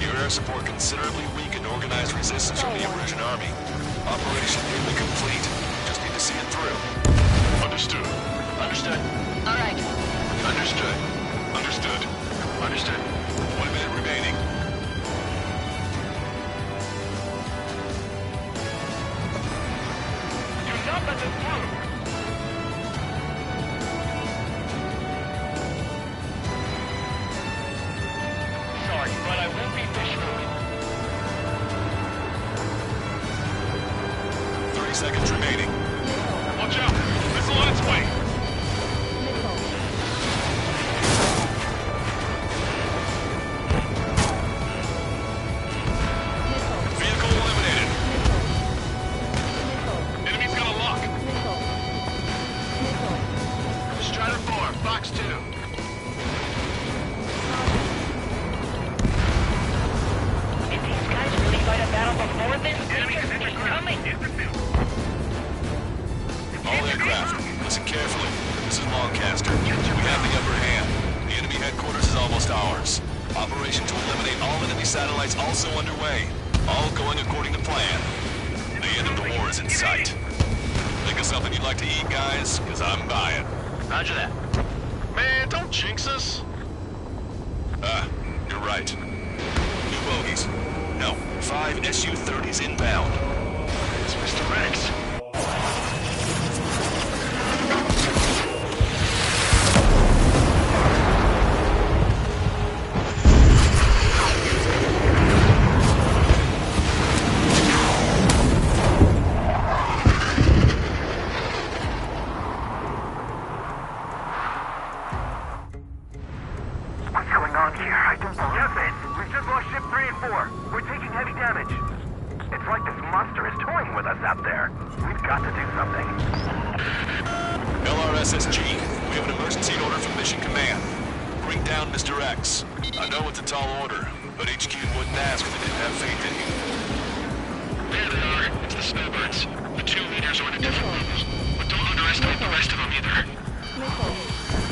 1. Your air support considerably weakened organized resistance from the Erusian army. Operation nearly complete. Just need to see it through. Understood. Understood. All right. Understood. Understood. Understood. 1 minute remaining. Do not let them through. Sorry, but I won't be fish food. 30 seconds remaining. Watch out! Missile on its way! Missile. Missile. Vehicle eliminated. Missile. Enemy's got a lock! Missile. Missile. Strider 4, Fox 2. If these guys operation to eliminate all enemy satellites also underway. All going according to plan. The end of the war is in sight. Think of something you'd like to eat, guys? Because I'm buying. Roger that. Man, don't jinx us. You're right. New bogies. No, 5 Su-30s inbound. It's Mr. Rex. What's going on here? I don't know. Captain, we've just lost ship 3 and 4. We're taking heavy damage. It's like this monster is toying with us out there. We've got to do something. LRSSG, we have an emergency order from Mission Command. Bring down Mr. X. I know it's a tall order, but HQ wouldn't ask if they didn't have faith in you. There they are. It's the snowbirds. The 2 leaders are in a different level. But don't underestimate the rest of them either. Missile.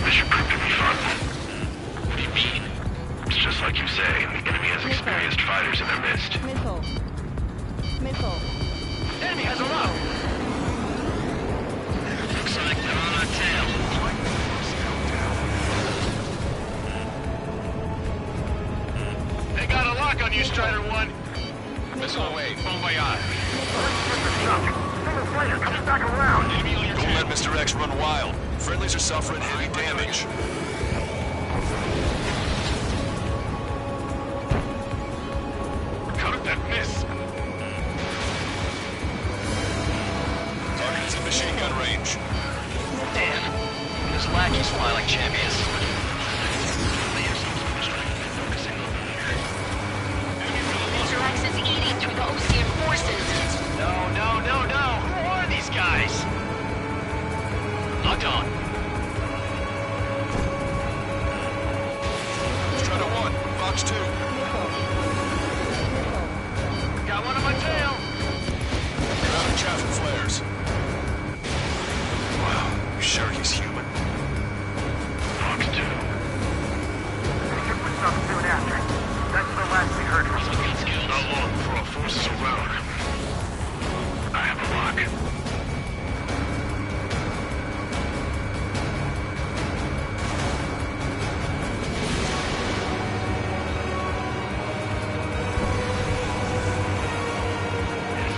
This should prove to be fun. What do you mean? It's just like you say. The enemy has experienced fighters in their midst. Missile. Missile. Enemy has a lock. Looks like they're on our tail. They got a lock on you, Strider 1. Missile away. Bon voyage. Single fighter coming back around. Enemy on your Don't tail. let Mr. X run wild. Friendlies are suffering heavy damage. How did that miss? Target's in machine gun range. Damn. Those lackeys fly like champions. Mr. X is eating through the Ocean forces. No. Who are these guys? Locked on. Strider 1, Fox 2. Got one on my tail. You're out of chaff and flares. Wow, you sure he's human? Fox 2. They took the stuff soon after. That's the last we heard from them. Not long before our forces are routed. I have a lock.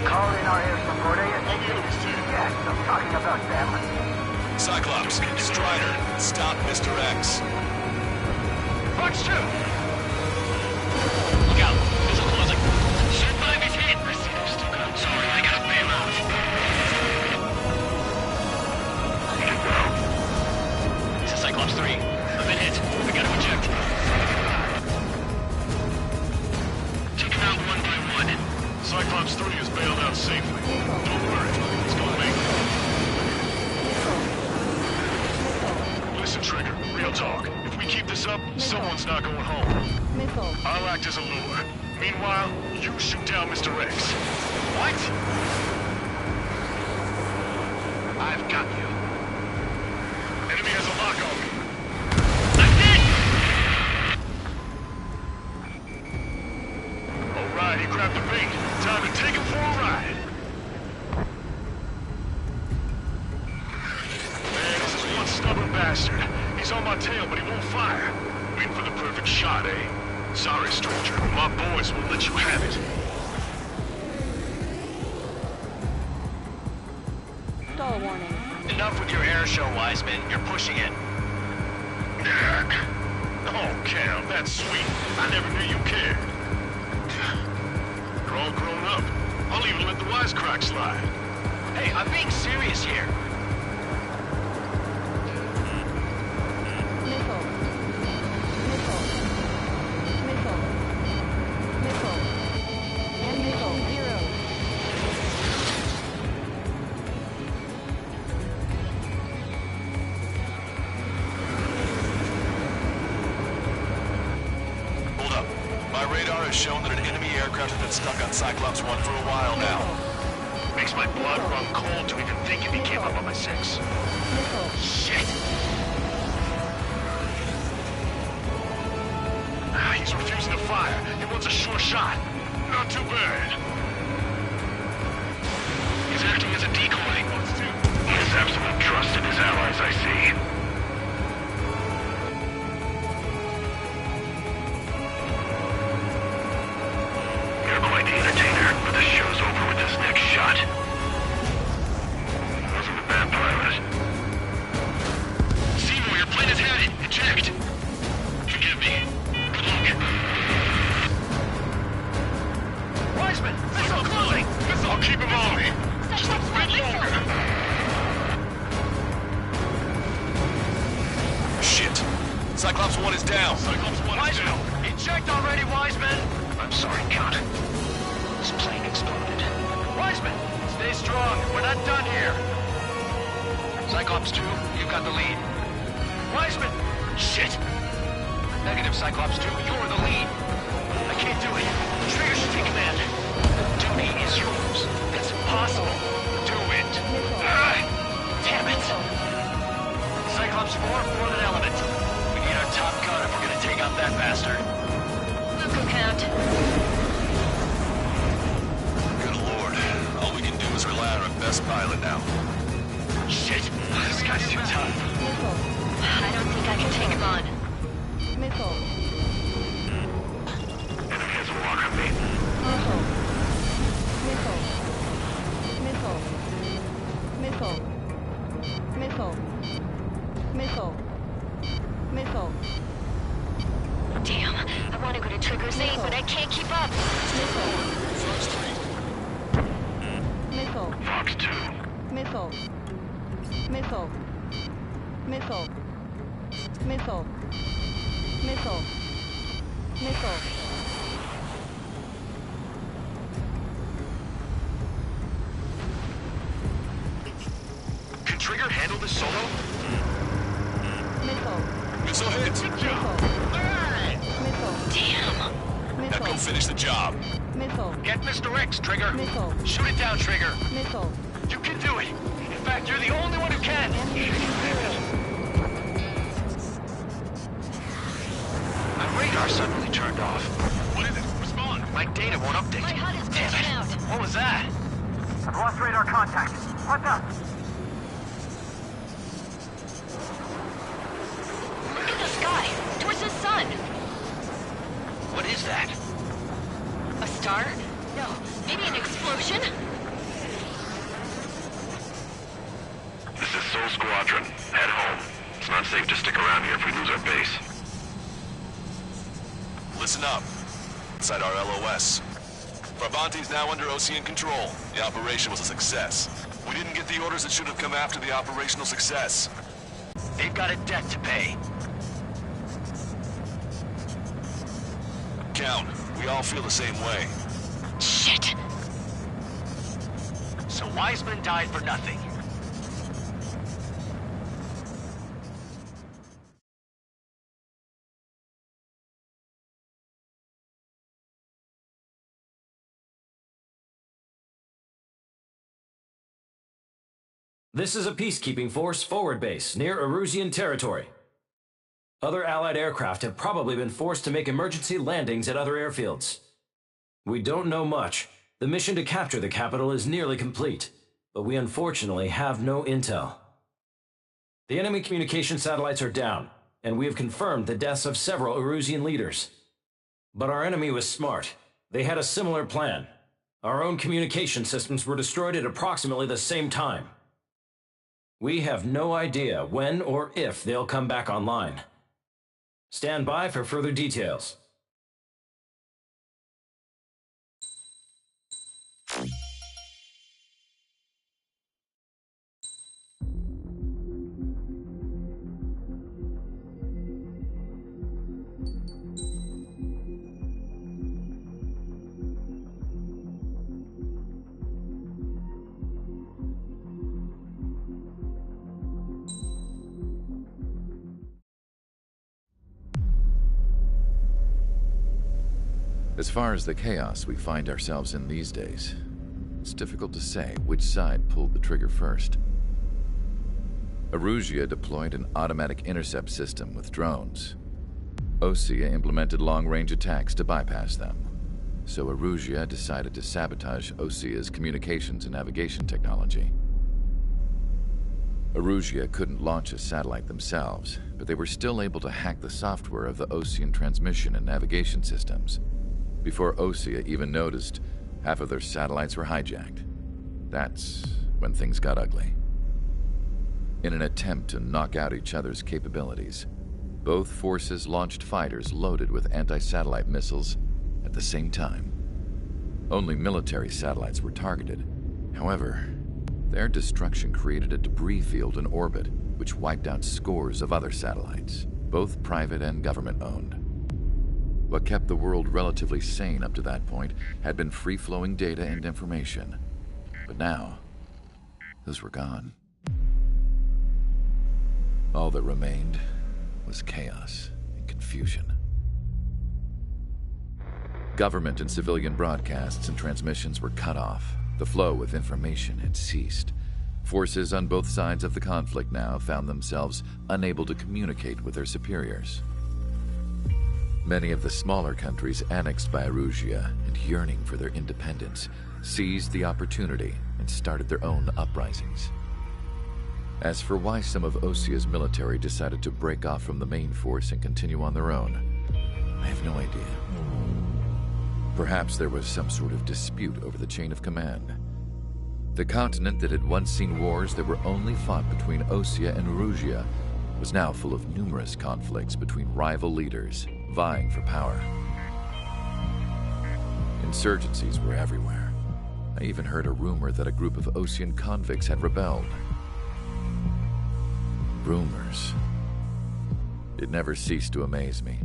Call in our air support, Yes, I'm talking about them. Cyclops, Strider, stop Mr. X. Fox 2. Look out. Missile closing. Shit, 5 is hit. I see those still got. Sorry, I gotta bail out. This is Cyclops 3. I've been hit. We gotta eject. Take him out one by one. Cyclops 3 is bailed out safely. Don't worry, he's gonna make it. Listen, Trigger, real talk. If we keep this up, someone's not going home. Missile. I'll act as a lure. Meanwhile, you shoot down Mr. X. What? I've got you. Enemy has a lock on me. I'm dead! Alright, he grabbed the bait. Time to take him for a ride. Man, this is one stubborn bastard. He's on my tail, but he won't fire. Waiting for the perfect shot, eh? Sorry, stranger. My boys will let you have it. Stall warning. Enough with your air show, Wiseman. You're pushing it. Oh, Cam, that's sweet. I never knew you cared. You're all grown up. I'll even let the wisecrack slide. Hey, I'm being serious here. Missile. Missile. Missile. Missile. And missile. 0. Hold up. My radar has shown that an enemy aircraft has been stuck on Cyclops 1 for a while now. Makes my blood run cold to even think if he came up on my 6. Missile. Shit. Ah, He's refusing to fire. He wants a sure shot. Not too bad. He's acting as a decoy. He has absolute trust in his allies, I see. You're quite the entertainer, but the show's over with this next shot. Wasn't a bad pilot. Seymour, your plane is headed. Eject. Forgive me. Good luck. Wiseman, missile closing. I'll keep him on me. Just a bit longer. Shit. Cyclops 1 is down. Cyclops 1 is down. Eject already, Wiseman! I'm sorry, Count. This plane exploded. Wiseman, stay strong. We're not done here. Cyclops 2, you've got the lead. Wiseman! Shit! Negative, Cyclops 2, you're the lead. I can't do it. Trigger should take command. The duty is yours. It's impossible. Do it. Damn it. Cyclops 4, form an element. We need our top gun if we're gonna take out that bastard. Local count. Good lord. All we can do is rely on our best pilot now. Shit! This guy's too tough. Missile. I don't think I can take him on. Missile. Enemy has a walker mate. Missile. Missile. Missile. Missile. Missile. Missile. Missile. Damn, I want to go to Trigger's aid, but I can't keep up. Missile. Fox 3. Missile. Fox 2. Missile. Missile. Missile. Missile. Missile. Missile. Can Trigger handle this solo? Missile. Missile hit. Missile. Missile. Damn. Now go Missile. finish the job. Missile. Get Mr. X, Trigger. Missile. Shoot it down, Trigger. Missile. You can do it. In fact, you're the only one who can. My radar suddenly turned off. What is it? Respond. My data won't update. My HUD is Damn glitching it. out. What was that? I've lost radar contact. What's up? Look at the sky. Towards the sun. What is that? A star? No. Maybe an explosion? This is Soul Squadron. Head home. It's not safe to stick around here if we lose our base. Listen up. Inside our LOS. Brabante's now under Ocean control. The operation was a success. We didn't get the orders that should have come after the operational success. They've got a debt to pay. Count, we all feel the same way. Shit. So Wiseman died for nothing. This is a peacekeeping force forward base near Erusian territory. Other Allied aircraft have probably been forced to make emergency landings at other airfields. We don't know much. The mission to capture the capital is nearly complete, but we unfortunately have no intel. The enemy communication satellites are down, and we have confirmed the deaths of several Erusian leaders. But our enemy was smart. They had a similar plan. Our own communication systems were destroyed at approximately the same time. We have no idea when or if they'll come back online. Stand by for further details. As far as the chaos we find ourselves in these days, it's difficult to say which side pulled the trigger first. Erusia deployed an automatic intercept system with drones. Osea implemented long-range attacks to bypass them. So Erusia decided to sabotage Osea's communications and navigation technology. Erusia couldn't launch a satellite themselves, but they were still able to hack the software of the Osean transmission and navigation systems. Before Osea even noticed, half of their satellites were hijacked. That's when things got ugly. In an attempt to knock out each other's capabilities, both forces launched fighters loaded with anti-satellite missiles at the same time. Only military satellites were targeted. However, their destruction created a debris field in orbit, which wiped out scores of other satellites, both private and government-owned. What kept the world relatively sane up to that point had been free-flowing data and information. But now, those were gone. All that remained was chaos and confusion. Government and civilian broadcasts and transmissions were cut off. The flow of information had ceased. Forces on both sides of the conflict now found themselves unable to communicate with their superiors. Many of the smaller countries annexed by Erusia and yearning for their independence seized the opportunity and started their own uprisings. As for why some of Osea's military decided to break off from the main force and continue on their own, I have no idea. Perhaps there was some sort of dispute over the chain of command. The continent that had once seen wars that were only fought between Osea and Erusia was now full of numerous conflicts between rival leaders vying for power. Insurgencies were everywhere. I even heard a rumor that a group of Osean convicts had rebelled. Rumors. It never ceased to amaze me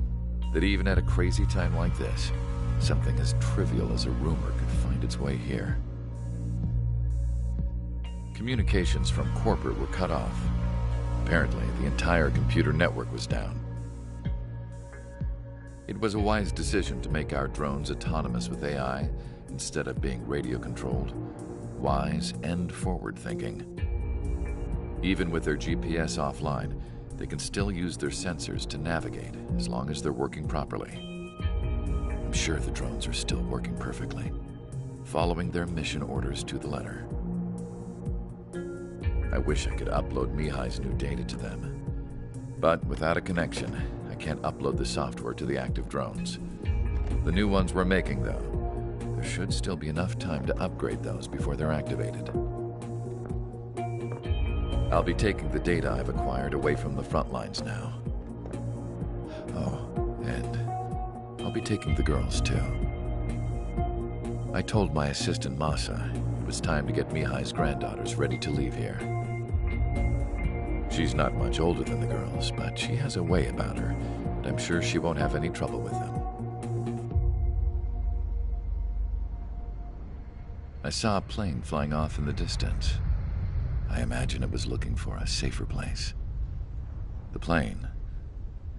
that even at a crazy time like this, something as trivial as a rumor could find its way here. Communications from corporate were cut off. Apparently, the entire computer network was down. It was a wise decision to make our drones autonomous with AI instead of being radio-controlled. Wise and forward-thinking. Even with their GPS offline, they can still use their sensors to navigate as long as they're working properly. I'm sure the drones are still working perfectly, following their mission orders to the letter. I wish I could upload Mihai's new data to them. But without a connection, I can't upload the software to the active drones. The new ones we're making, though, there should still be enough time to upgrade those before they're activated. I'll be taking the data I've acquired away from the front lines now. Oh, and I'll be taking the girls, too. I told my assistant Masa it was time to get Mihai's granddaughters ready to leave here. She's not much older than the girls, but she has a way about her, and I'm sure she won't have any trouble with them. I saw a plane flying off in the distance. I imagine it was looking for a safer place. The plane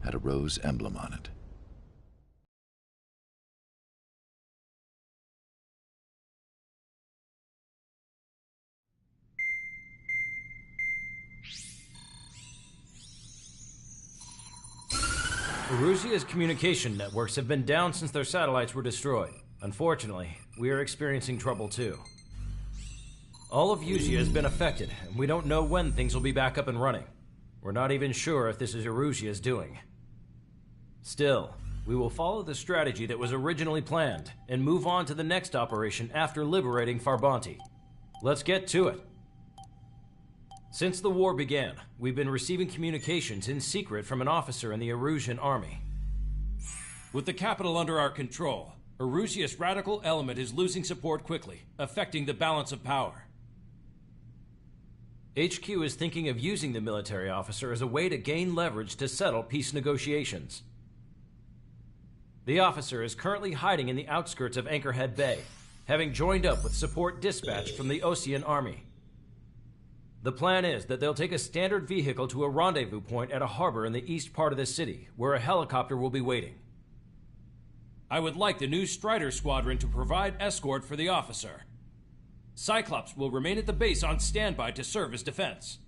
had a rose emblem on it. Erusia's communication networks have been down since their satellites were destroyed. Unfortunately, we are experiencing trouble too. All of Erusia has been affected, and we don't know when things will be back up and running. We're not even sure if this is Erusia's doing. Still, we will follow the strategy that was originally planned, and move on to the next operation after liberating Farbanti. Let's get to it. Since the war began, we've been receiving communications in secret from an officer in the Erusian army. With the capital under our control, Erusia's radical element is losing support quickly, affecting the balance of power. HQ is thinking of using the military officer as a way to gain leverage to settle peace negotiations. The officer is currently hiding in the outskirts of Anchorhead Bay, having joined up with support dispatched from the Osean army. The plan is that they'll take a standard vehicle to a rendezvous point at a harbor in the east part of the city, where a helicopter will be waiting. I would like the new Strider Squadron to provide escort for the officer. Cyclops will remain at the base on standby to serve as defense.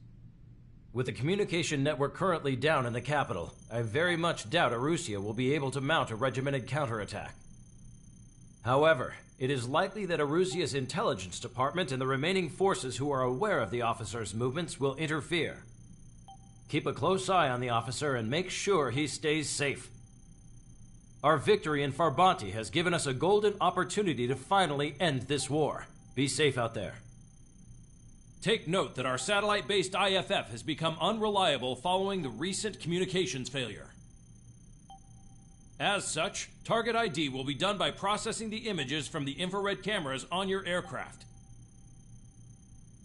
With the communication network currently down in the capital, I very much doubt Arusea will be able to mount a regimented counterattack. However, it is likely that Arusea's intelligence department and the remaining forces who are aware of the officer's movements will interfere. Keep a close eye on the officer and make sure he stays safe. Our victory in Farbanti has given us a golden opportunity to finally end this war. Be safe out there. Take note that our satellite-based IFF has become unreliable following the recent communications failure. As such, target ID will be done by processing the images from the infrared cameras on your aircraft.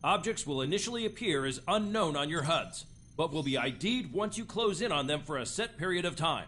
Objects will initially appear as unknown on your HUDs, but will be ID'd once you close in on them for a set period of time.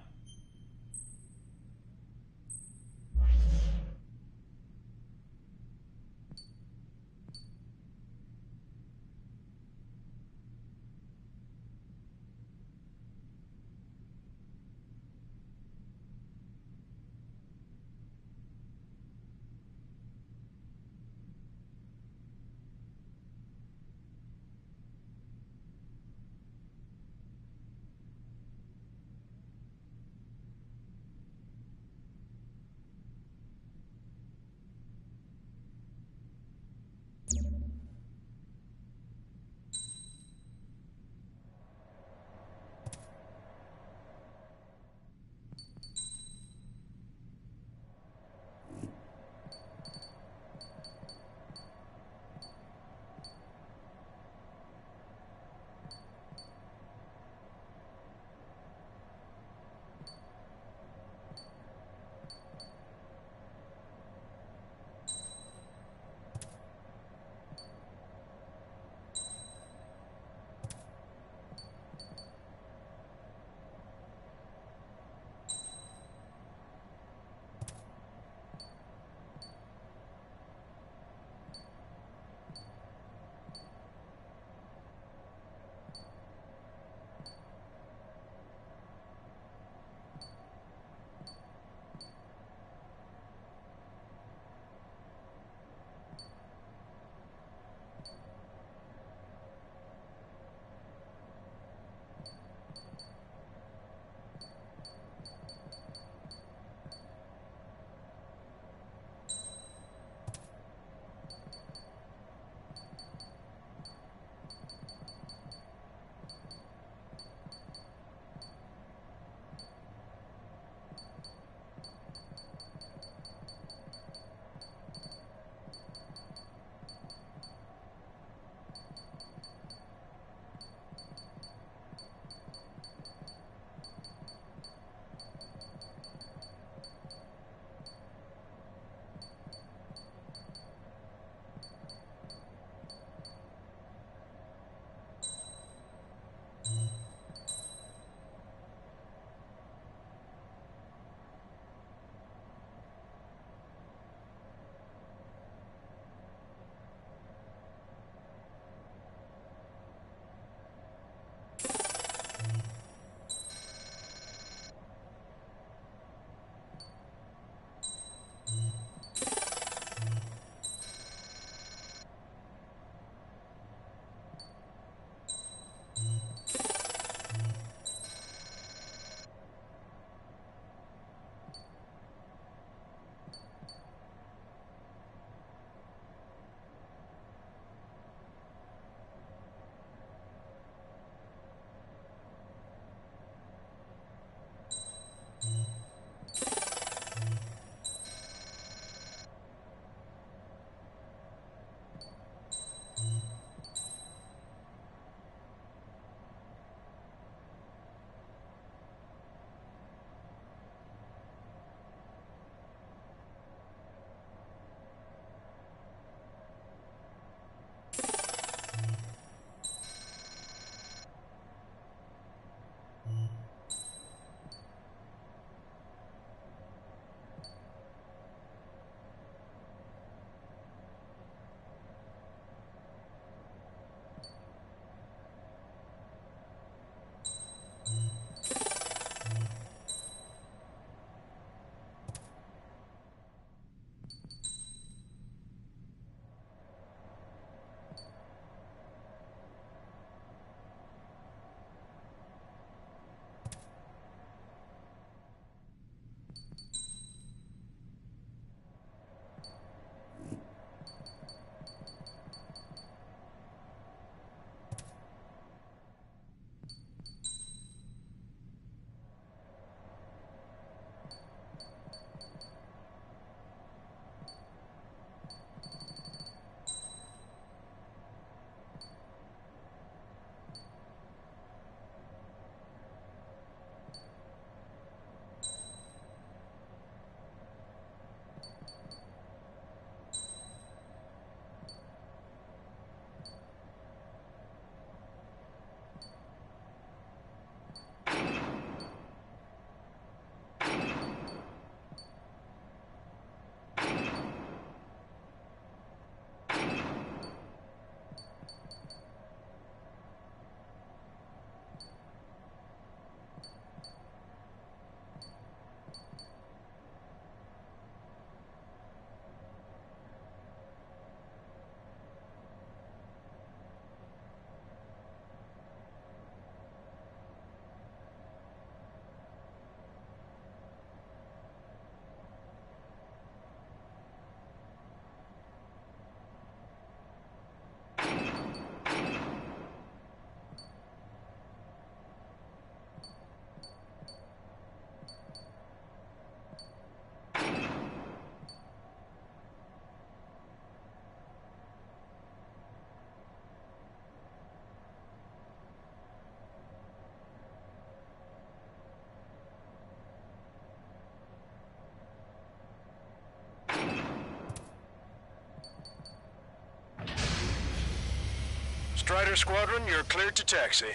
Strider Squadron, you're cleared to taxi.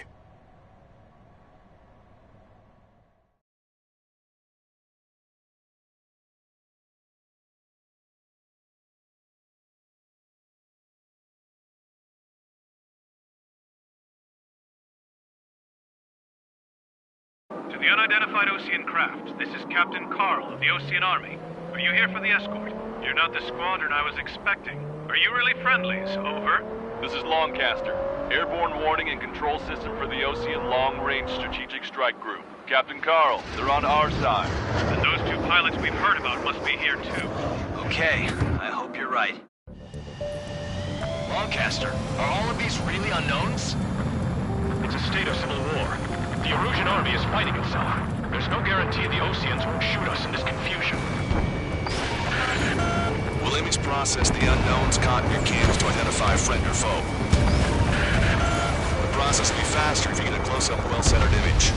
To the unidentified Osean craft, this is Captain Carl of the Osean Army. Are you here for the escort? You're not the squadron I was expecting. Are you really friendlies? Over. This is Longcaster. Airborne warning and control system for the Osean Long-Range Strategic Strike Group. Captain Carl, they're on our side. And those two pilots we've heard about must be here too. Okay, I hope you're right. Longcaster, are all of these really unknowns? It's a state of civil war. The Erusian army is fighting itself. There's no guarantee the Oseans won't shoot us in this confusion. We'll image process the unknowns caught in your cams to identify friend or foe. The process will be faster if you get a close-up, well-centered image.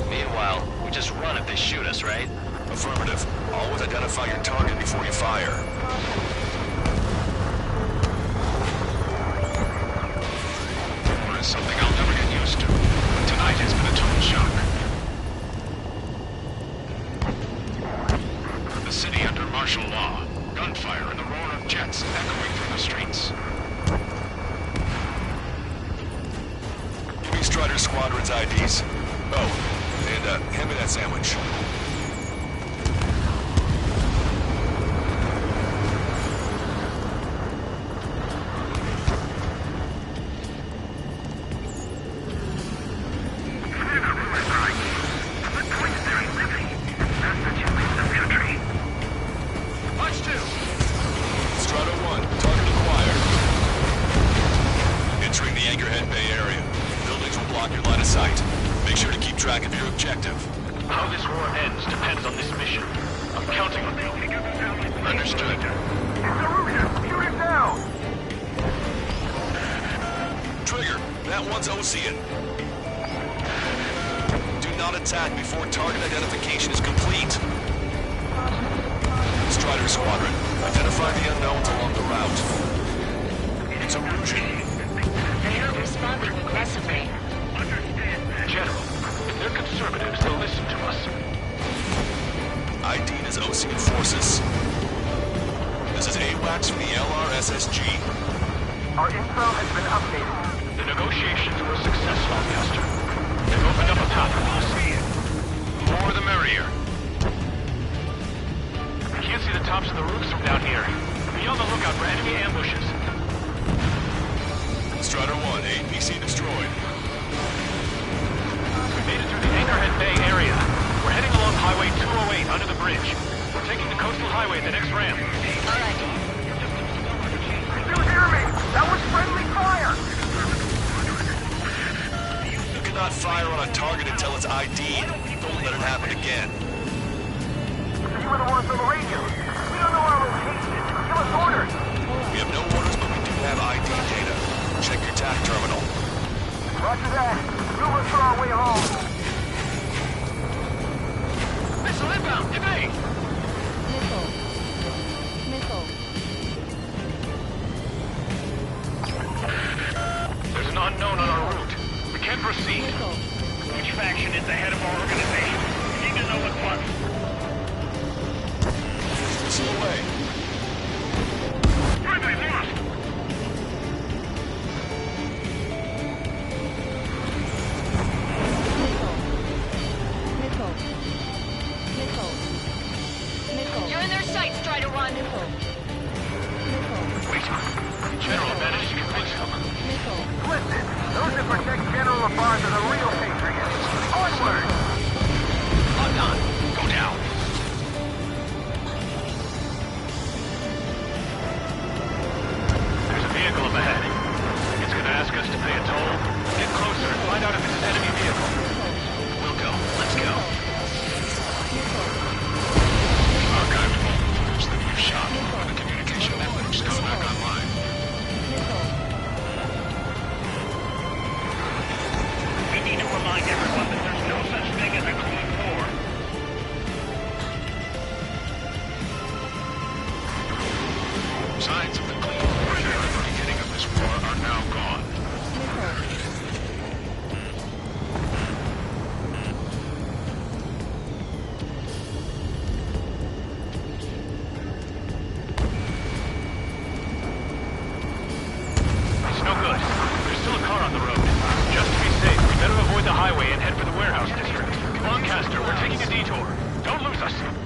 Meanwhile, we just run if they shoot us, right? Affirmative. Always identify your target before you fire. It's something I'll never get used to. Tonight has been a total shock. The city under martial law. Gunfire and the roar of jets echoing through the streets. Give me Strider Squadron's IDs. Oh, and hand me that sandwich. How this war ends depends on this mission. I'm counting on you. Understood. It's Erusian! Shoot it down! Trigger, that one's Osean. Do not attack before target identification is complete. Strider Squadron, identify the unknowns along the route. It's Erusian. They are responding aggressively. General, if they're conservatives, they'll listen to us. ID'd as Osean forces. This is AWACS from the LRSSG. Our info has been updated. The negotiations were a success, Longcaster. They've opened up a path for us. The more the merrier. I can't see the tops of the roofs from down here. Be on the lookout for enemy ambushes. Strider 1, APC destroyed. We made it through the Anchorhead Bay area. We're heading along Highway 208 under the bridge. We're taking the coastal highway at the next ramp. All right. You hear me? That was friendly fire! You cannot fire on a target until it's ID'd. Don't let it happen again. You were the ones on the radio. We don't know our location. Give us orders. We have no orders, but we do have ID data. Check your TAC terminal. Roger that. Move us for our way home. Missile inbound! Evade! Missile. Missile. There's an unknown on our route. We can't proceed. Missile. Which faction is the head of our organization? We need to know what's what. Missile away. Friendly lost! Missile. Missile. Missile. You're in their sights, Strider 1. Missile. Missile. Wait. General managed to convince them. Missile. Listen, those that protect General LaBarge are the real patriots. Onward! Locked on. Go down. There's a vehicle up ahead. It's gonna ask us to pay a toll. Get closer and find out if it's an enemy vehicle. We'll go. Let's go. Archiving all the footage that we've shot. The communication network's come back online. We need to remind everyone that there's no such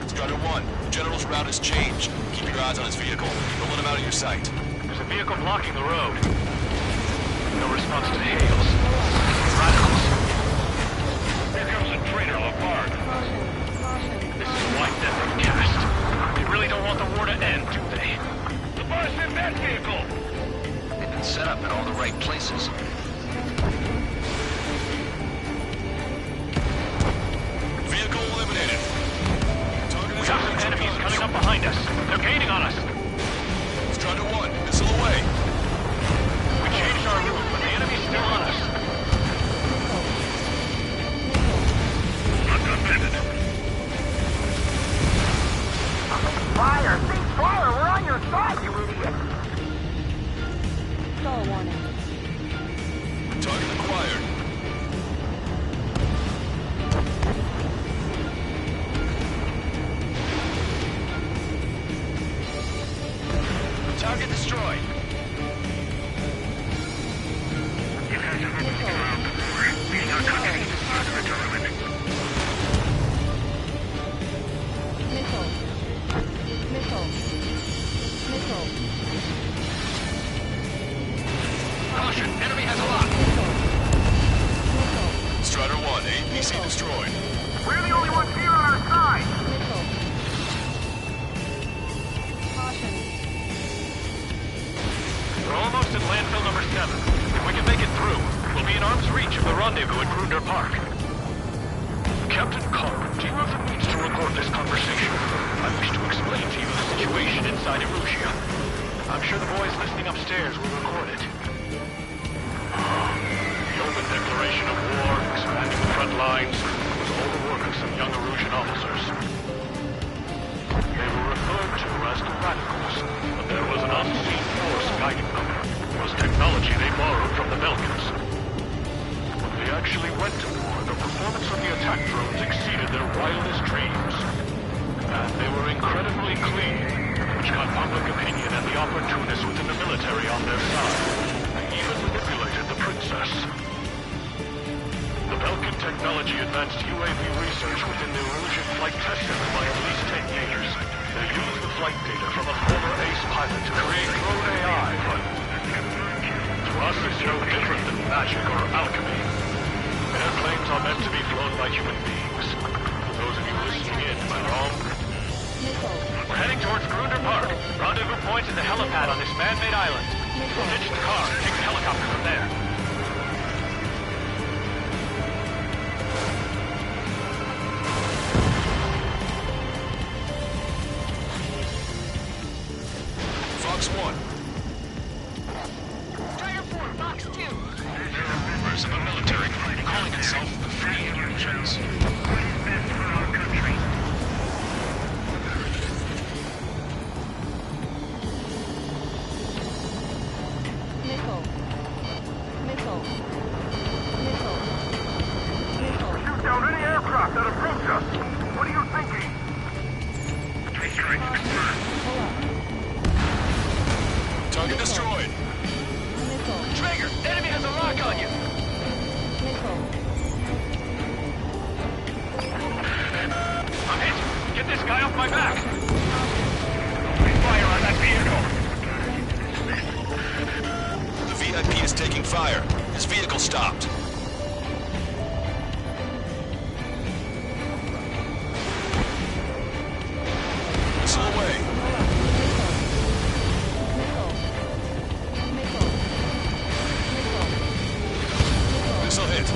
Strider 1, the General's route has changed. Keep your eyes on his vehicle. Don't let him out of your sight. There's a vehicle blocking the road. No response to hails. Radicals. Here comes a traitor Lepard. This is white death of caste. They really don't want the war to end, do they? Lepar's in that vehicle! They've been set up in all the right places. Vehicle eliminated. We got some enemies coming up behind us. They're gaining on us. Strider 1, missile away. We changed our route, but the enemy's still on us. Fire! Cease fire! We're on your side, you idiot! Stall warning. Target acquired. Target destroyed. You guys have been looking around before. Being our country is part of the government. Missile. Missile. Missile. Caution, enemy has a lock. Missile. Strider 1, APC destroyed. We're the only ones here on our side! Missile. Caution. We're almost at landfill number 7. If we can make it through, we'll be in arm's reach of the rendezvous at Grunder Park. Captain Carr, do you have the means to record this conversation? I wish to explain to you the situation inside Erusia. I'm sure the boys listening upstairs will record it. The open declaration of war, expanding the front lines, was all the work of some young Erusian officers. They were referred to as the Radicals, but there was an unseen force guiding them. It was technology they borrowed from the Belkans. When they actually went to war, the performance of the attack drones exceeded their wildest dreams. And they were incredibly clean, which got public opinion and the opportunists within the military on their side. They even manipulated the princess. The Belkan technology advanced UAV research within the Erusian flight test center by at least 10 years. They used the flight data from a former ace pilot to create drone AI, but to us it's no different than magic or alchemy. Airplanes are meant to be flown by human beings. For those of you listening in, am I wrong? We're heading towards Grunder Park. Rendezvous point is the helipad on this man-made island. We'll ditch the car and take the helicopter from there. Fox 1. Strider 4, Fox 2. There are members of a military group calling itself the Free Erusians. What is best for our country? Missile. Missile. Missile. Missile. Shoot down any aircraft that approach us! What are you thinking? Three strikes confirmed. Pull up. Target destroyed. Missile. Traeger, enemy has a lock on you. Missile. I'm hit! Get this guy off my back! We fire on that vehicle. The VIP is taking fire. His vehicle stopped. Missile away. Missile. Missile. Missile. Missile hit.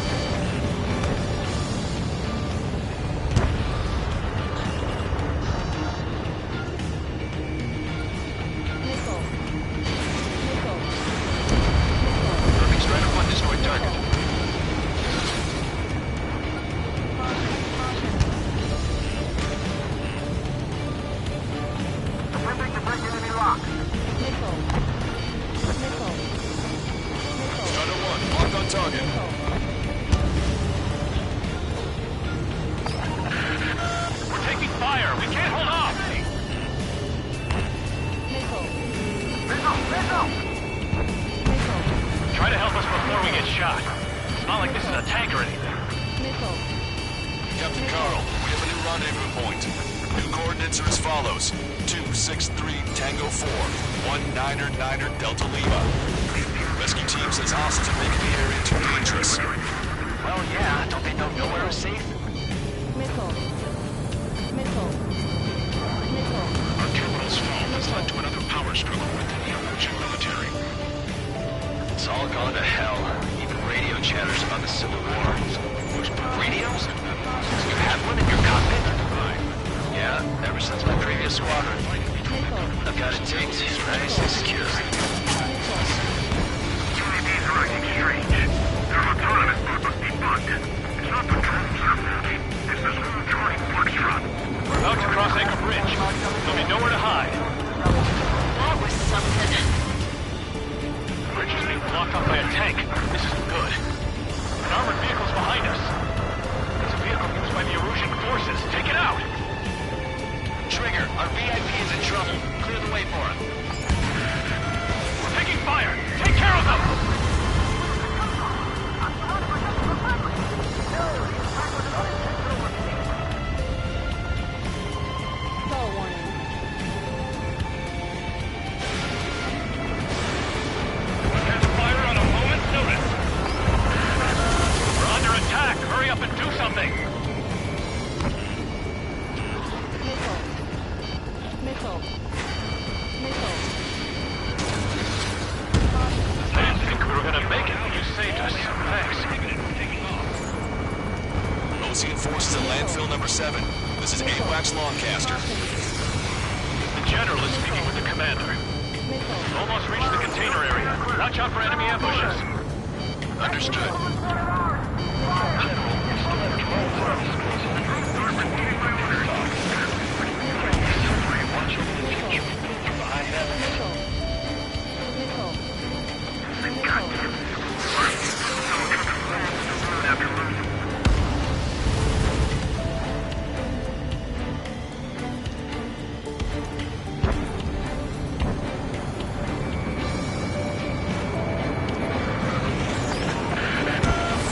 Missile. Missile. Perfect, Strider 1 destroyed target. coordinates are as follows. 263 Tango 4, 199er Delta Lima. Rescue team says hostiles are making the area too dangerous. Well, yeah, don't they know nowhere is safe? Missile. Missile. Missile. Our capital's fall has led to another power struggle within the Erusian military. It's all gone to hell. Even radio chatters about the Civil War. Radios? You have one in your cockpit? Yeah, ever since my previous squadron. I've got it taped, nice and secure. UAVs are acting strange. Their autonomous mode must be bugged. It's not the drones that are faulty. It's this whole Charlie Foxtrot. We're about to cross Anchor Bridge. There'll be nowhere to hide. That was something. The bridge is being blocked off by a tank. This isn't good. An armored vehicle's behind us. It's a vehicle used by the Erusian forces. Take it out! Trigger, our VIP is in trouble. Clear the way for him. We're taking fire! Take care of them! Stall warning. We'll catch fire on a moment's notice. We're under attack! Hurry up and do something! Missile. Missile. I didn't think we were gonna make it, but you saved us. Thanks. Ocean forces at landfill number 7. This is AWACS Lancaster. The general is speaking with the commander. We've almost reached the container area. Watch out for enemy ambushes. Understood.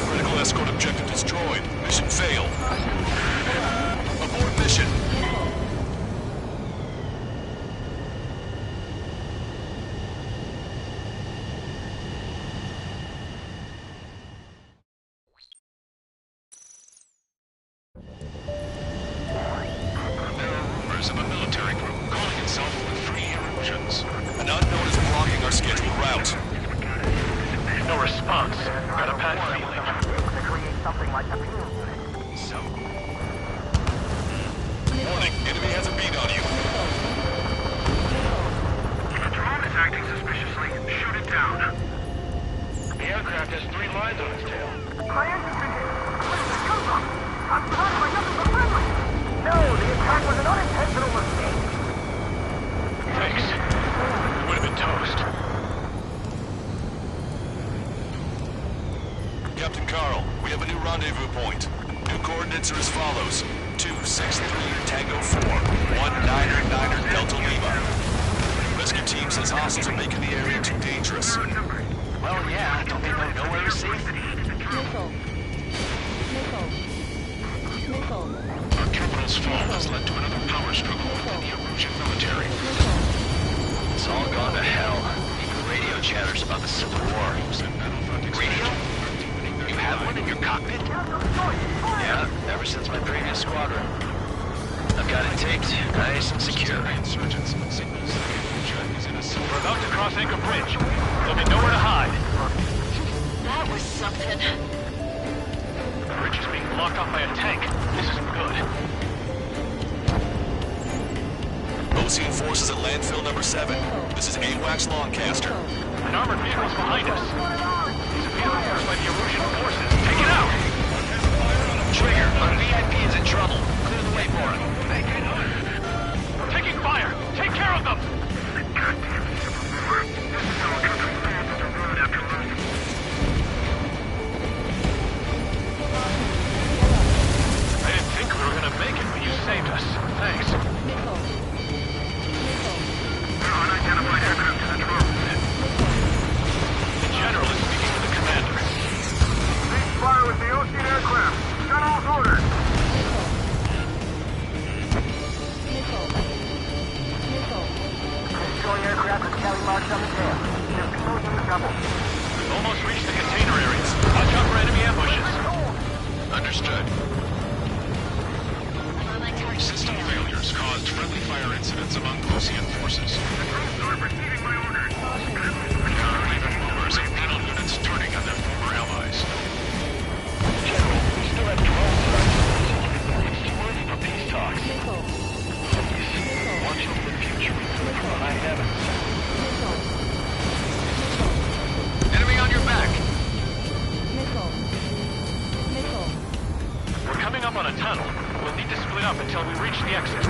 Critical escort objective destroyed. Mission failed. Abort mission. There are rumors of a military group calling itself the Free Erusians. An unknown is blocking our scheduled route. No response. Got a bad feeling. Warning, enemy has a beat on you. The drone is acting suspiciously. Shoot it down. The aircraft has 3 lines on its tail. No, the attack was an unintentional mistake. Thanks. We would have been toast. Captain Carl, we have a new rendezvous point. New coordinates are as follows. 263 Tango 4, 199er Delta Lima. Rescue team says hostiles are making the area too dangerous. Well, yeah, don't they know nowhere is safe? Missile. Missile. Missile. Our capital's fall has led to another power struggle within the Erusian military. It's all gone to hell. Even radio chatters about the Civil War. Radio? You have one in your cockpit? Yeah, ever since my previous squadron. I've got it taped, nice and secure. We're about to cross Anchor Bridge. There'll be nowhere to hide. That was something. The bridge is being blocked off by a tank. This isn't good. Ocean forces at landfill number 7. This is AWACS Lancaster. An armored vehicle's behind us. It's a vehicle used by the Erusian forces. Take it out! Trigger, our VIP is in trouble. Clear the way for him. We're taking fire! Take care of them! I didn't think we were gonna make it, but you saved us. Thanks. Unidentified evidence in the drone. The general is speaking with the commander. Cease fire with the Ocean aircraft. Shut off orders. incidents among Lucian forces. The troops are receiving my orders. There are even rumors of panel units turning on their former allies. General, we still have drones at our disposal. It's too early for peace talks. Missile. Please, watch over the future. I haven't. Enemy on your back. Missile. Missile. We're coming up on a tunnel. We'll need to split up until we reach the exit.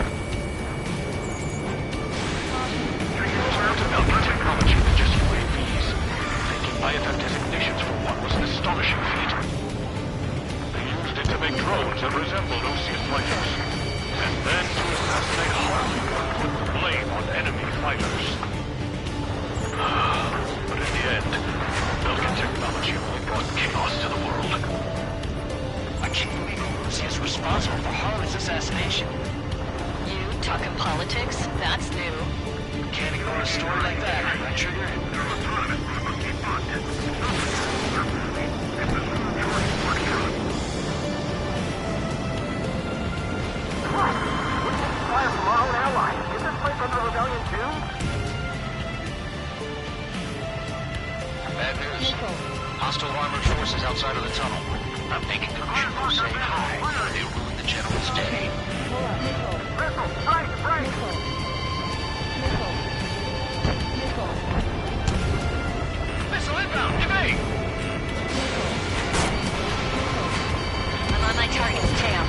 Observed American technology than just UAVs. Taking IFF designations for one was an astonishing feat. They used it to make drones that resembled Osean fighters. And then to assassinate Hollywood and put the blame on enemy fighters. But in the end, American technology only brought chaos to the world. I can't believe Uruzi is responsible for Harlan's assassination. You talking politics? That's new. Can't ignore a story like that, right, Trigger? Fire from our own allies. Is this place under rebellion too? Bad news. Hostile armored forces outside of the tunnel. I'm thinking that we should go say hi. They'll ruin the general's day. Pull up. Missile. Missile! Right! Right! Missile. Missile. Missile. Missile inbound! Evade! I'm on my target's tail.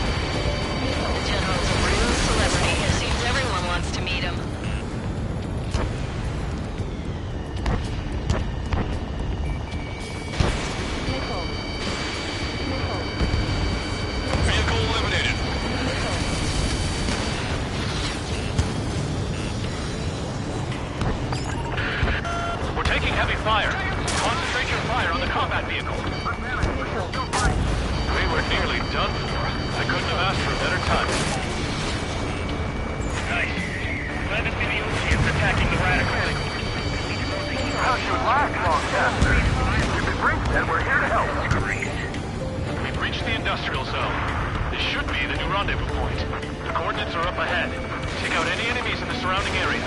The general's a real celebrity. It seems everyone wants to meet him. Missile. Missile. Vehicle eliminated. We're taking heavy fire. Concentrate your fire on the combat vehicle. We were nearly done for. I couldn't have asked for a better time. Nice. Glad to see the Oseans attacking the radicals. How should last long, Caster? If it breaks, then we're here to help. We've reached the industrial zone. This should be the new rendezvous point. The coordinates are up ahead. Take out any enemies in the surrounding area.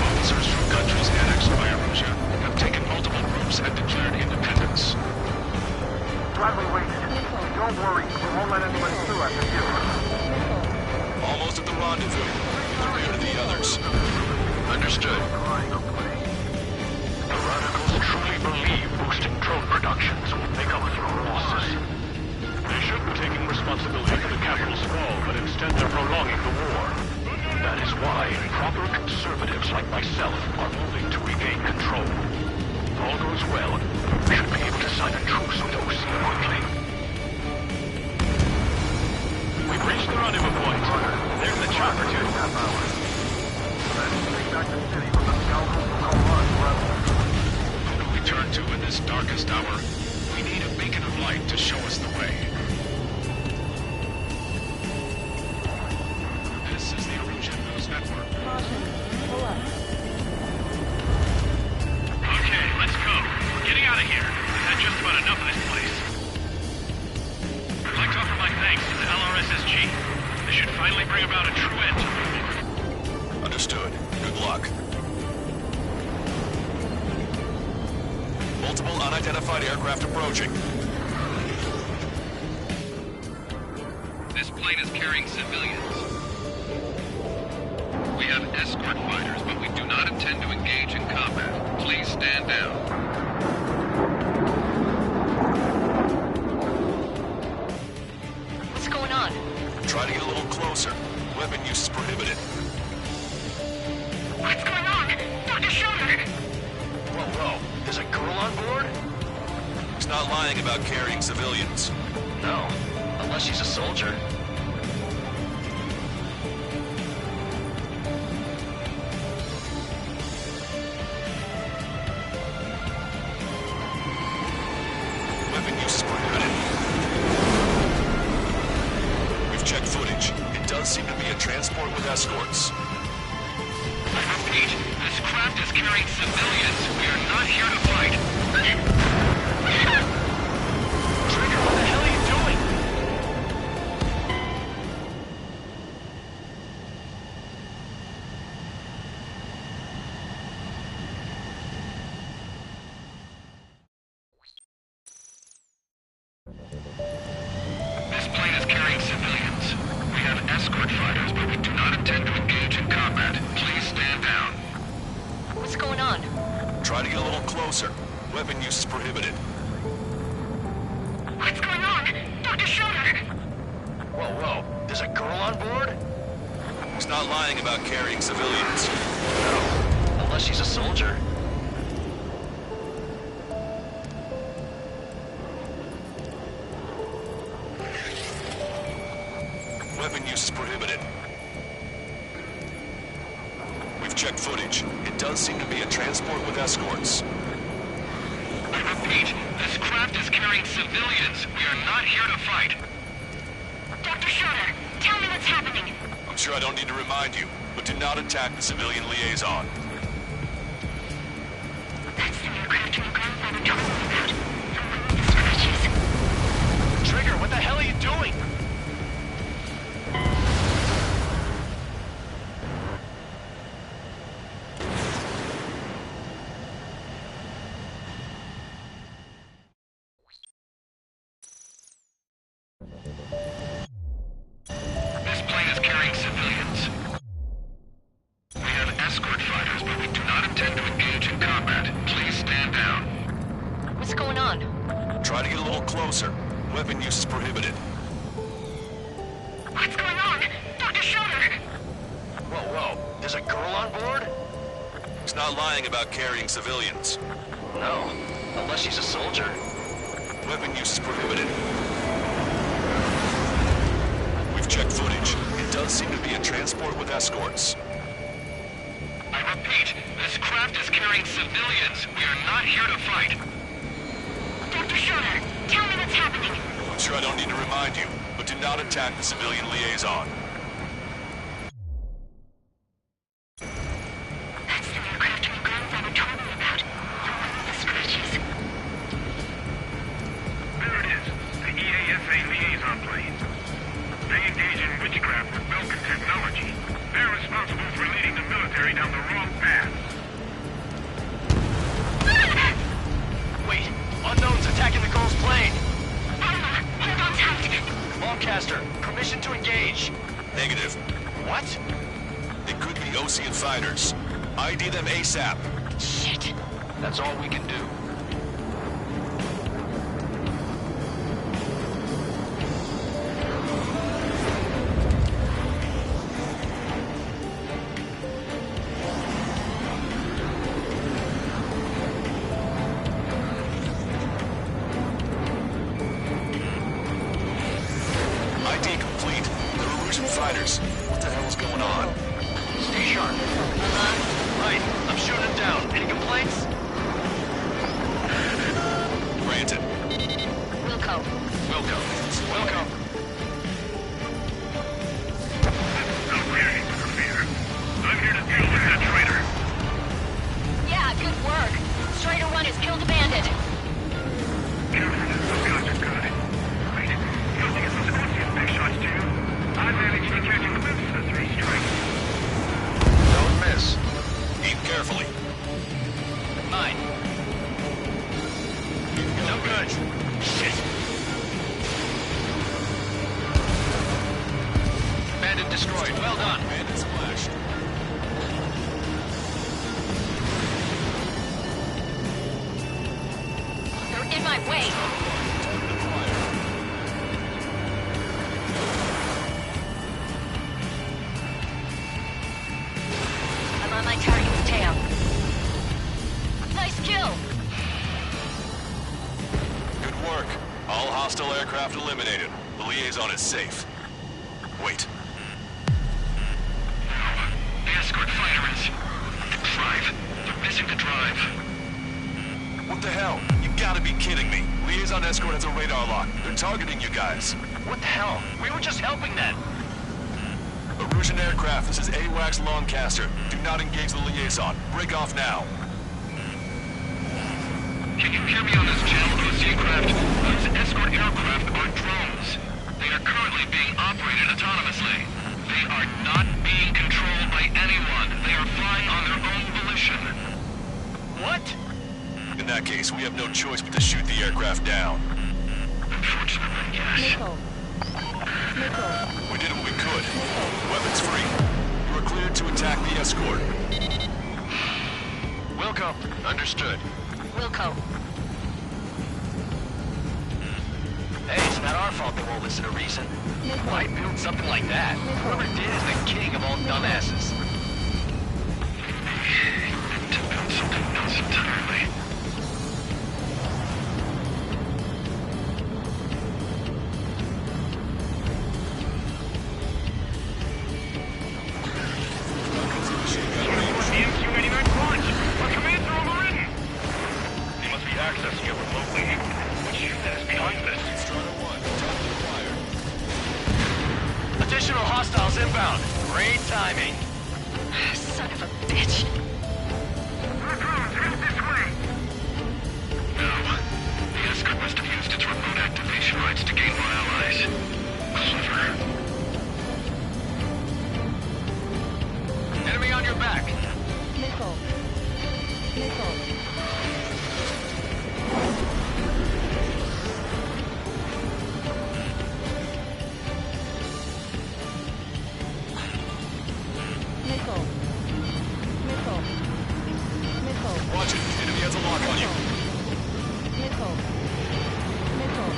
Officers from countries annexed by Arusha have taken multiple groups and declared independence. Gladly waited. Don't worry, we won't let anybody through after you. Almost at the rendezvous. Get the rear to the others. Understood. The radicals truly believe boosting drone productions will make up for our losses. They should be taking responsibility for the capital's fall, but instead they're prolonging the war. That is why proper conservatives like myself are moving to regain control. If all goes well, we should be able to sign a truce with Osean quickly. We've reached the rendezvous point. There's the chopper, too. Who do we turn to in this darkest hour? We need a beacon of light to show us the way. This is the Erusian News Network. Caution. Pull up. Okay, let's go. We're getting out of here. We've had just about enough of this place. I'd like to offer my thanks to the LRSSG. This should finally bring about a true end to the war. Understood. Good luck. Multiple unidentified aircraft approaching. This plane is carrying civilians. We have escort fighters, but we do not intend to engage in combat. Please stand down. What's going on? Try to get a little closer. Weapon use is prohibited. What's going on? Dr. Schroeder! Whoa. There's a girl on board? He's not lying about carrying civilians. No, unless she's a soldier. Weapon use is prohibited. We've checked footage. It does seem to be a transport with escorts. I repeat, this craft is carrying civilians. We are not here to fight. Trigger, what the hell are you doing? use is prohibited. What's going on? Dr. Schroeder! Whoa, whoa. There's a girl on board? He's not lying about carrying civilians. No. Unless she's a soldier. Weapon use is prohibited. We've checked footage. It does seem to be a transport with escorts. I repeat, this craft is carrying civilians. We are not here to fight. Dr. Schroeder, tell me what's happening. I'm sure I don't need to remind you, but do not attack the civilian liaison. That's the aircraft my grandfather told me about. The one with the scratches. Trigger, what the hell are you doing? This plane is carrying civilians. We have escort fighters, but we do not intend to engage in combat. Please stand down. What's going on? Try to get a little closer. Weapon use is prohibited. What's going on? Dr. Schroeder! Whoa, whoa. There's a girl on board? He's not lying about carrying civilians. No. Unless she's a soldier. Weapon use is prohibited. We've checked footage. It does seem to be a transport with escorts. I repeat, this craft is carrying civilians. We are not here to fight. Dr. Schroeder, tell me what's happening. I'm sure I don't need to remind you, but do not attack the civilian liaison. That's the aircraft my grandfather told me about. The one with the scratches. There it is, the EASA liaison plane. They engage in witchcraft with Vulcan technology. They're responsible for leading the military down the wrong path. Wait, unknown's attacking the girl's plane. Alma, hold on tight. Longcaster, permission to engage. Negative. What? They could be Osean fighters. ID them ASAP. Shit. That's all we can do. ID complete. They're Erusian fighters. What the hell is going on? Stay sharp. Right, I'm shooting him down. Any complaints? Granted. Wilco. Wilco. Wilco. Okay, I'm here. I'm here to deal with that traitor. Yeah, good work. Strider 1 has killed a bandit. Careful, those guys are good. Wait, you don't think it's those Osean big shots, do you? I managed to catch a glimpse of the three strikes. Don't miss. Aim carefully. 9. No good. Shit. Bandit destroyed. Well done. Bandit splashed. They're in my way. I'm on my target's tail. Nice kill! Good work. All hostile aircraft eliminated. The liaison is safe. Wait. The escort fighter is... drive. They're missing the drive. What the hell? You gotta be kidding me. Liaison escort has a radar lock. They're targeting you guys. What the hell? We were just helping that. Erusian aircraft, this is AWACS Longcaster. Do not engage the liaison. Break off now. Can you hear me on this channel, Osean craft? Those escort aircraft are drones. They are currently being operated autonomously. They are not being controlled by anyone. They are flying on their own volition. What? In that case, we have no choice but to shoot the aircraft down. Unfortunately, yes. Missile. Missile. We did what we could. Weapons free. You are cleared to attack the escort. Wilco. Understood. Wilco. It's not our fault they won't listen to reason. Missile. Why build something like that? Whoever did is the king of all dumbasses. To build something else entirely. The MQ-99 launch! Our commands are overridden! They must be accessing it remotely. Which unit is behind this? Strider 1, target acquired. Additional hostiles inbound. Great timing. Son of a bitch. Recruits, head this way! No. The escort must have used its remote activation rights to gain more allies. Clever. Enemy on your back. Missile. Missile. Missile. Missile. Missile. Watch it. Enemy has a lock on you. Missile. Missile.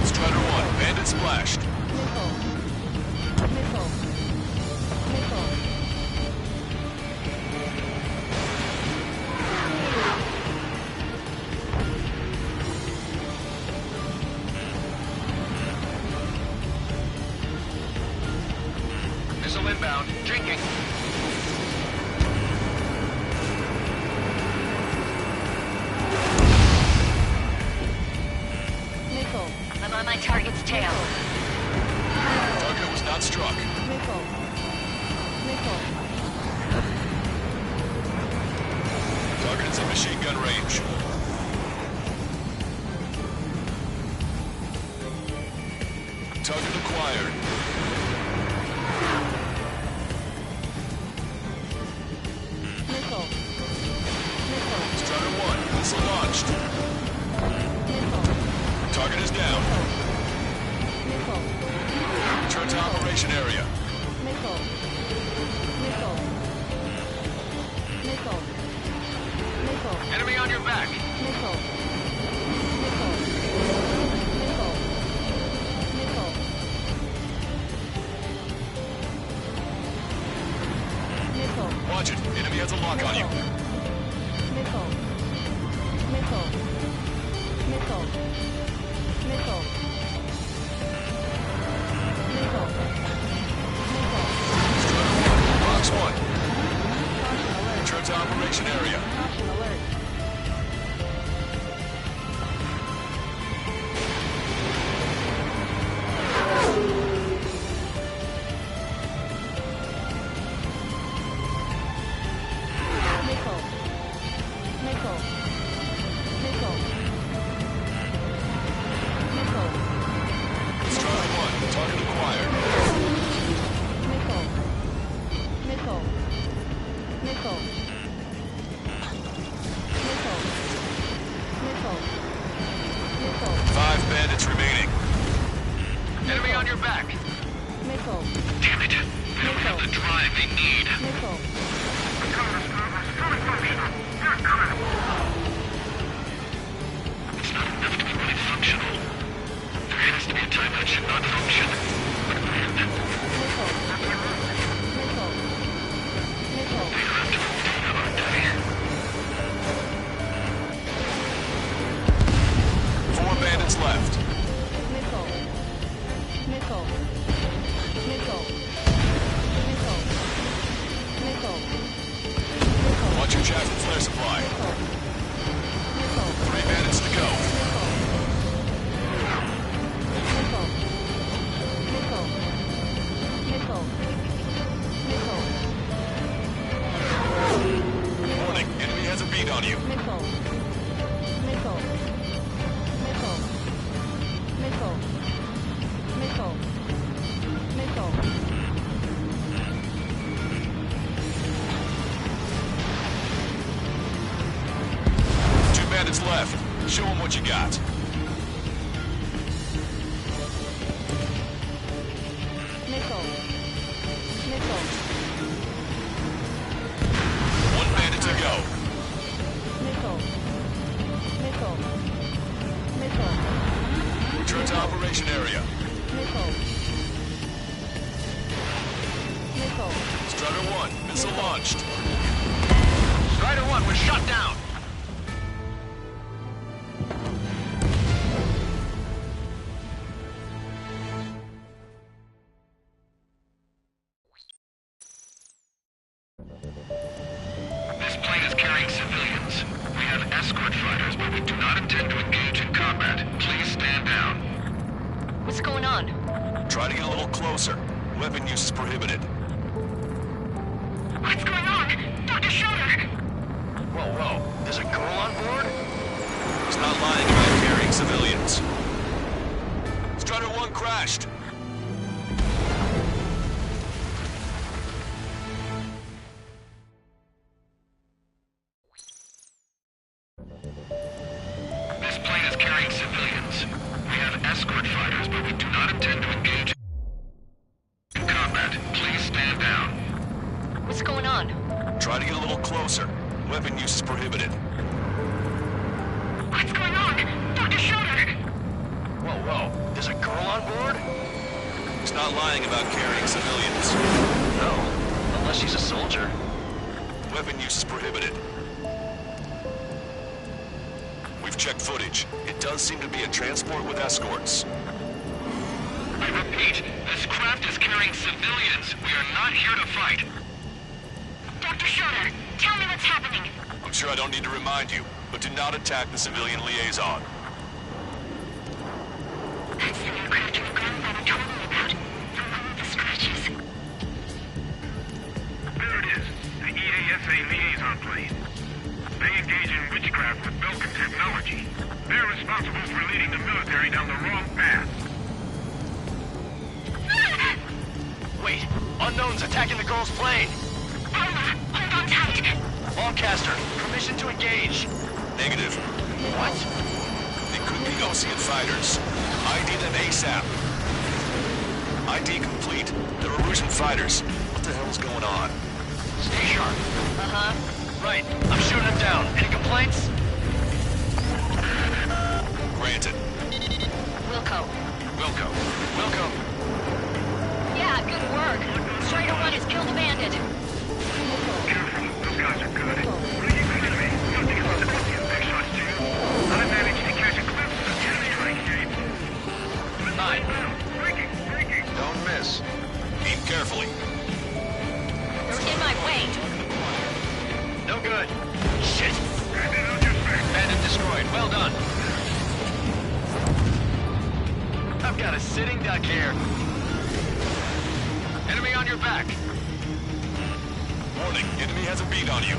Strider 1, bandit splashed. Missile. Missile. Missile. Missile inbound. Drinking. Missile. I'm on my target's tail. Target was not struck. Missile. Missile. Target is in machine gun range. Target acquired. Missile. Missile. Strider 1, missile launched. Missile. Target is down. Missile. Return to operation area. Missile. Missile. Missile. Missile. Enemy on your back. Missile. Missile. Missile. Missile. Missile. Watch it. Enemy has a lock on you. Missile. Missile. Missile. Missile. Missile. Missile. Strider 1, box 1. Caution alert. Return to operation area. Caution alert. Missile. Missile. Missile. Missile. Strider 1, target acquired. Missile. Missile. Missile. Missile. Missile. Missile. 5 bandits remaining. Enemy on your back. Missile. Damn it. They don't have the drive they need. Missile. It's not enough to be really functional. There has to be a time that it should not function. Missile. Missile. Missile. They have to move on, aren't they? 4 bandits left. Missile. Missile. Missile. Missile. Missile. Missile. Watch your chasm flare supply. Missile. 3 bandits to go. Missile. Missile. Missile. Missile. Warning, enemy has a beat on you. Missile. Missile. Missile. Missile. Missile. Missile. Two bandits left. Show them what you got. Missile. Missile. 1 bandit to go. Missile. Missile. Missile. Return to operation Strider 1, missile launched. Strider 1 was shot down. This plane is carrying civilians. We have escort fighters, but we do not intend to engage in combat. Please stand down. What's going on? Try to get a little closer. Weapon use is prohibited. What's going on? Dr. Schroeder! Whoa. There's a girl on board? He's not lying about carrying civilians. Strider 1 crashed. This plane is carrying civilians. We have escort fighters, but we do not intend to engage in combat. Please stand down. What's going on? Try to get a little closer. Weapon use is prohibited. What's going on? Dr. Schroeder! Whoa. There's a girl on board? He's not lying about carrying civilians. No. Unless she's a soldier. Weapon use is prohibited. We've checked footage. It does seem to be a transport with escorts. I repeat, this craft is carrying civilians. We are not here to fight. Dr. Schroeder, tell me what's happening. I'm sure I don't need to remind you, but do not attack the civilian liaison. That's the aircraft your grandfather told me about. The one with the scratches. There it is. The EASA liaison plane. They engage in witchcraft with Belkin technology. They're responsible for leading the military down the wrong path. Wait, unknown's attacking the girl's plane. Alma, hold on tight. Lancaster, permission to engage. Negative. What? They could be Ocean fighters. ID them ASAP. ID complete. They're Erusian fighters. What the hell's going on? Stay sharp. Uh-huh. Right, I'm shooting him down. Any complaints? Granted. Wilco. Wilco. Yeah, good work. Strider 1 has killed a bandit. Careful, those guys are good. Bringing the enemy. Nothing about the big shots to you. I managed to catch a glimpse of the enemy strike shape. 9. Breaking. Don't miss. Aim carefully. You're in my way. No good. Shit. Bandit on your back. Bandit destroyed. Well done. I've got a sitting duck here. Enemy on your back. Warning, enemy has a bead on you.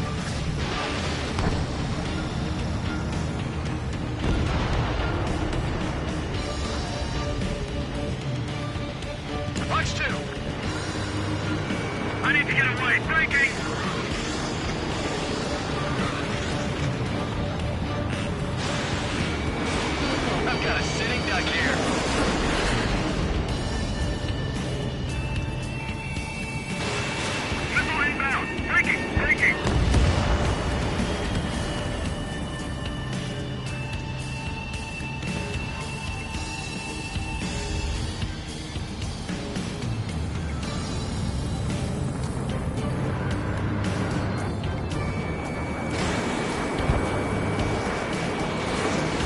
Watch 2. I need to get away. Breaking. I've got a sitting duck here. Missile inbound. Breaking.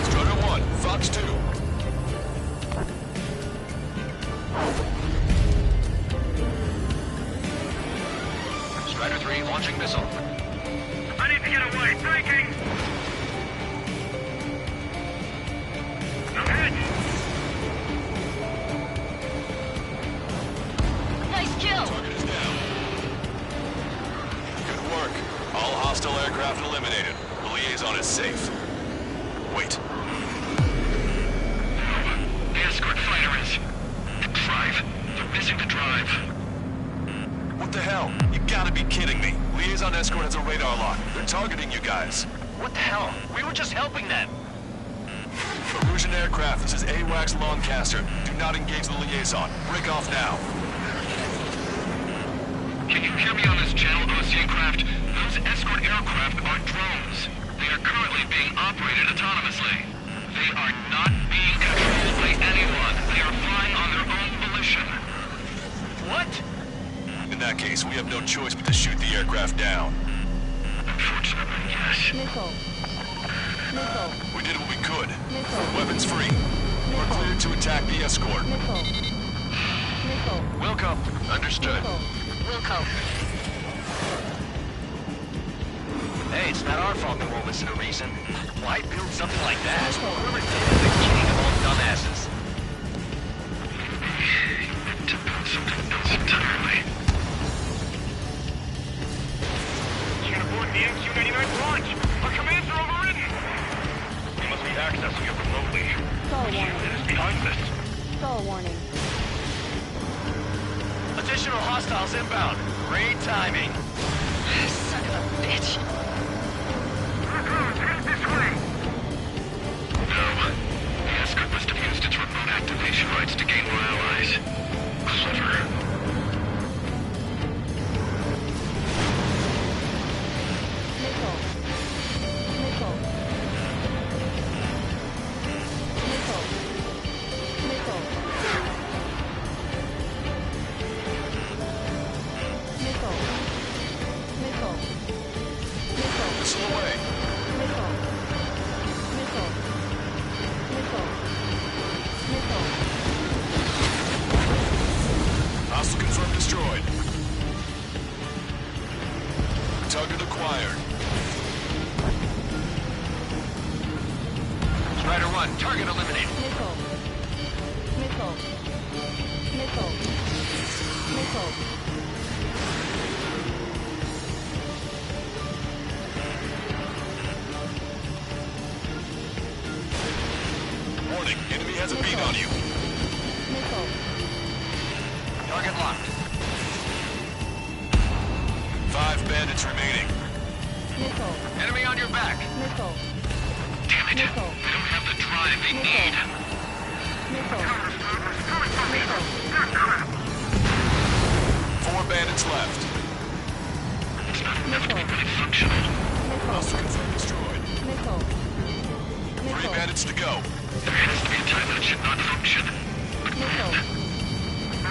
Strider 1, Fox 2. Strider 3 launching missile. I need to get away. Breaking. I'm hit. Nice kill. Target is down. Good work. All hostile aircraft eliminated. The liaison is safe. Wait. The escort fighter is... The drive. They're missing the drive. What the hell? You gotta be kidding me. Liaison escort has a radar lock. They're targeting you guys. What the hell? We were just helping them. Erusian aircraft, this is AWACS Lancaster. Do not engage the liaison. Break off now. Can you hear me on this channel, Ocean craft? Those escort aircraft are drones. They are currently being operated autonomously. They are not being controlled by anyone. They are flying on their own volition. What? In that that case, we have no choice but to shoot the aircraft down. Unfortunately, yes. Missile. Missile. We did what we could. Missile. Weapons free. We're cleared to attack the escort. Missile. Missile. Wilco. Understood. Missile. Wilco. Hey, it's not our fault they won't listen to reason. Why build something like that? Missile. Whoever did it is the king of all dumbasses. To build something else entirely. You can abort the MQ-99 launch. Our commands are overridden. We must be accessing it remotely. Stall The unit warning. is behind this. Stall warning. Additional hostiles inbound. Great timing. Son of a bitch. Recruits, head this way. No. The escort must have used its remote activation rights to gain more allies. Clever. Missile. Missile. Missile. Missile. Missile. Missile. Missile. Missile away. Missile. Missile. Missile. Missile. Hostile confirmed destroyed. Target acquired. Strider 1, target eliminated. Missile. Missile. Missile. Missile. Warning, enemy has a beat on you. Missile. Target locked. 5 bandits remaining. Missile. Enemy on your back. Missile. Damn it. Missile. They don't have the drive they need. Missile. 4 bandits left. It's not enough to be Missile. really functional. Hostile confirmed destroyed. Missile. 3 Missile. bandits to go. There has to be a time that it should not function. Missile.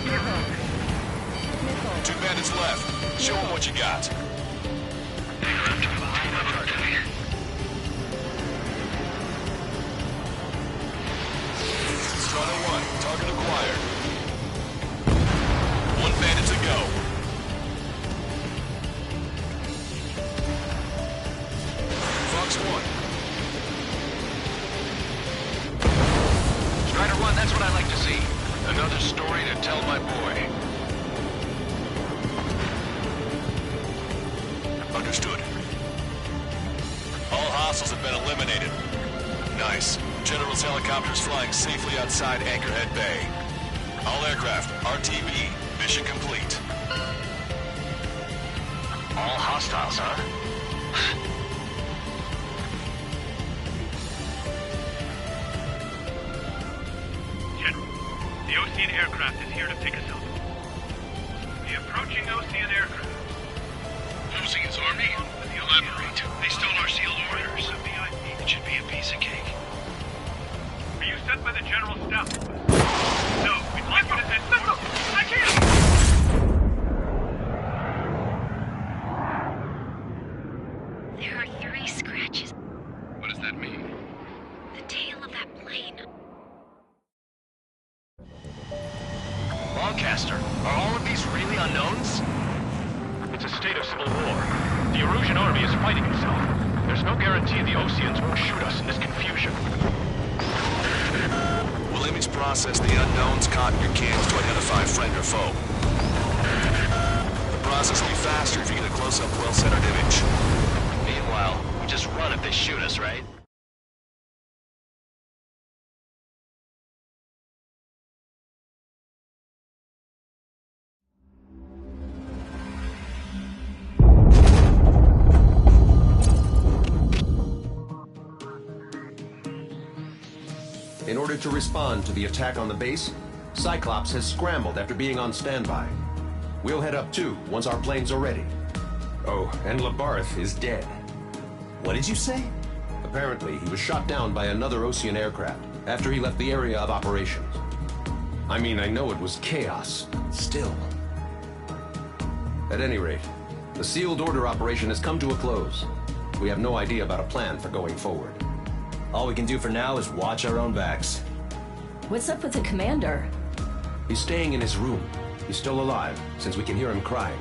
Missile. Missile. 2 bandits left. Show them what you got. They are after the line of our day. Strider 1, target acquired. 1 bandit to go. Fox 1. Strider 1, that's what I like to see. Another story to tell my boy. Understood. All hostiles have been eliminated. Nice. General's helicopter is flying safely outside Anchorhead Bay. All aircraft, RTB, mission complete. All hostiles, huh? General, the Ocean aircraft is here to pick us up. The approaching Ocean aircraft. Losing his army? Elaborate. They stole our sealed orders. It should be a piece of cake. Are you sent by the General Staff? No, we'd like you to send more. I can't! There are 3 scratches. What does that mean? The tail of that plane. Lancaster, are all of these really unknowns? It's a state of civil war. The Erusian army is fighting itself. There's no guarantee the Oseans won't shoot us in this confusion. We'll image process the unknowns caught in your cams to identify friend or foe. The process will be faster if you get a close-up, well-centered image. Meanwhile, we just run if they shoot us, right? In order to respond to the attack on the base, Cyclops has scrambled after being on standby. We'll head up too, once our planes are ready. Oh, and Labarth is dead. What did you say? Apparently, he was shot down by another Ocean aircraft after he left the area of operations. I mean, I know it was chaos. Still. At any rate, the sealed order operation has come to a close. We have no idea about a plan for going forward. All we can do for now is watch our own backs. What's up with the commander? He's staying in his room. He's still alive, since we can hear him crying.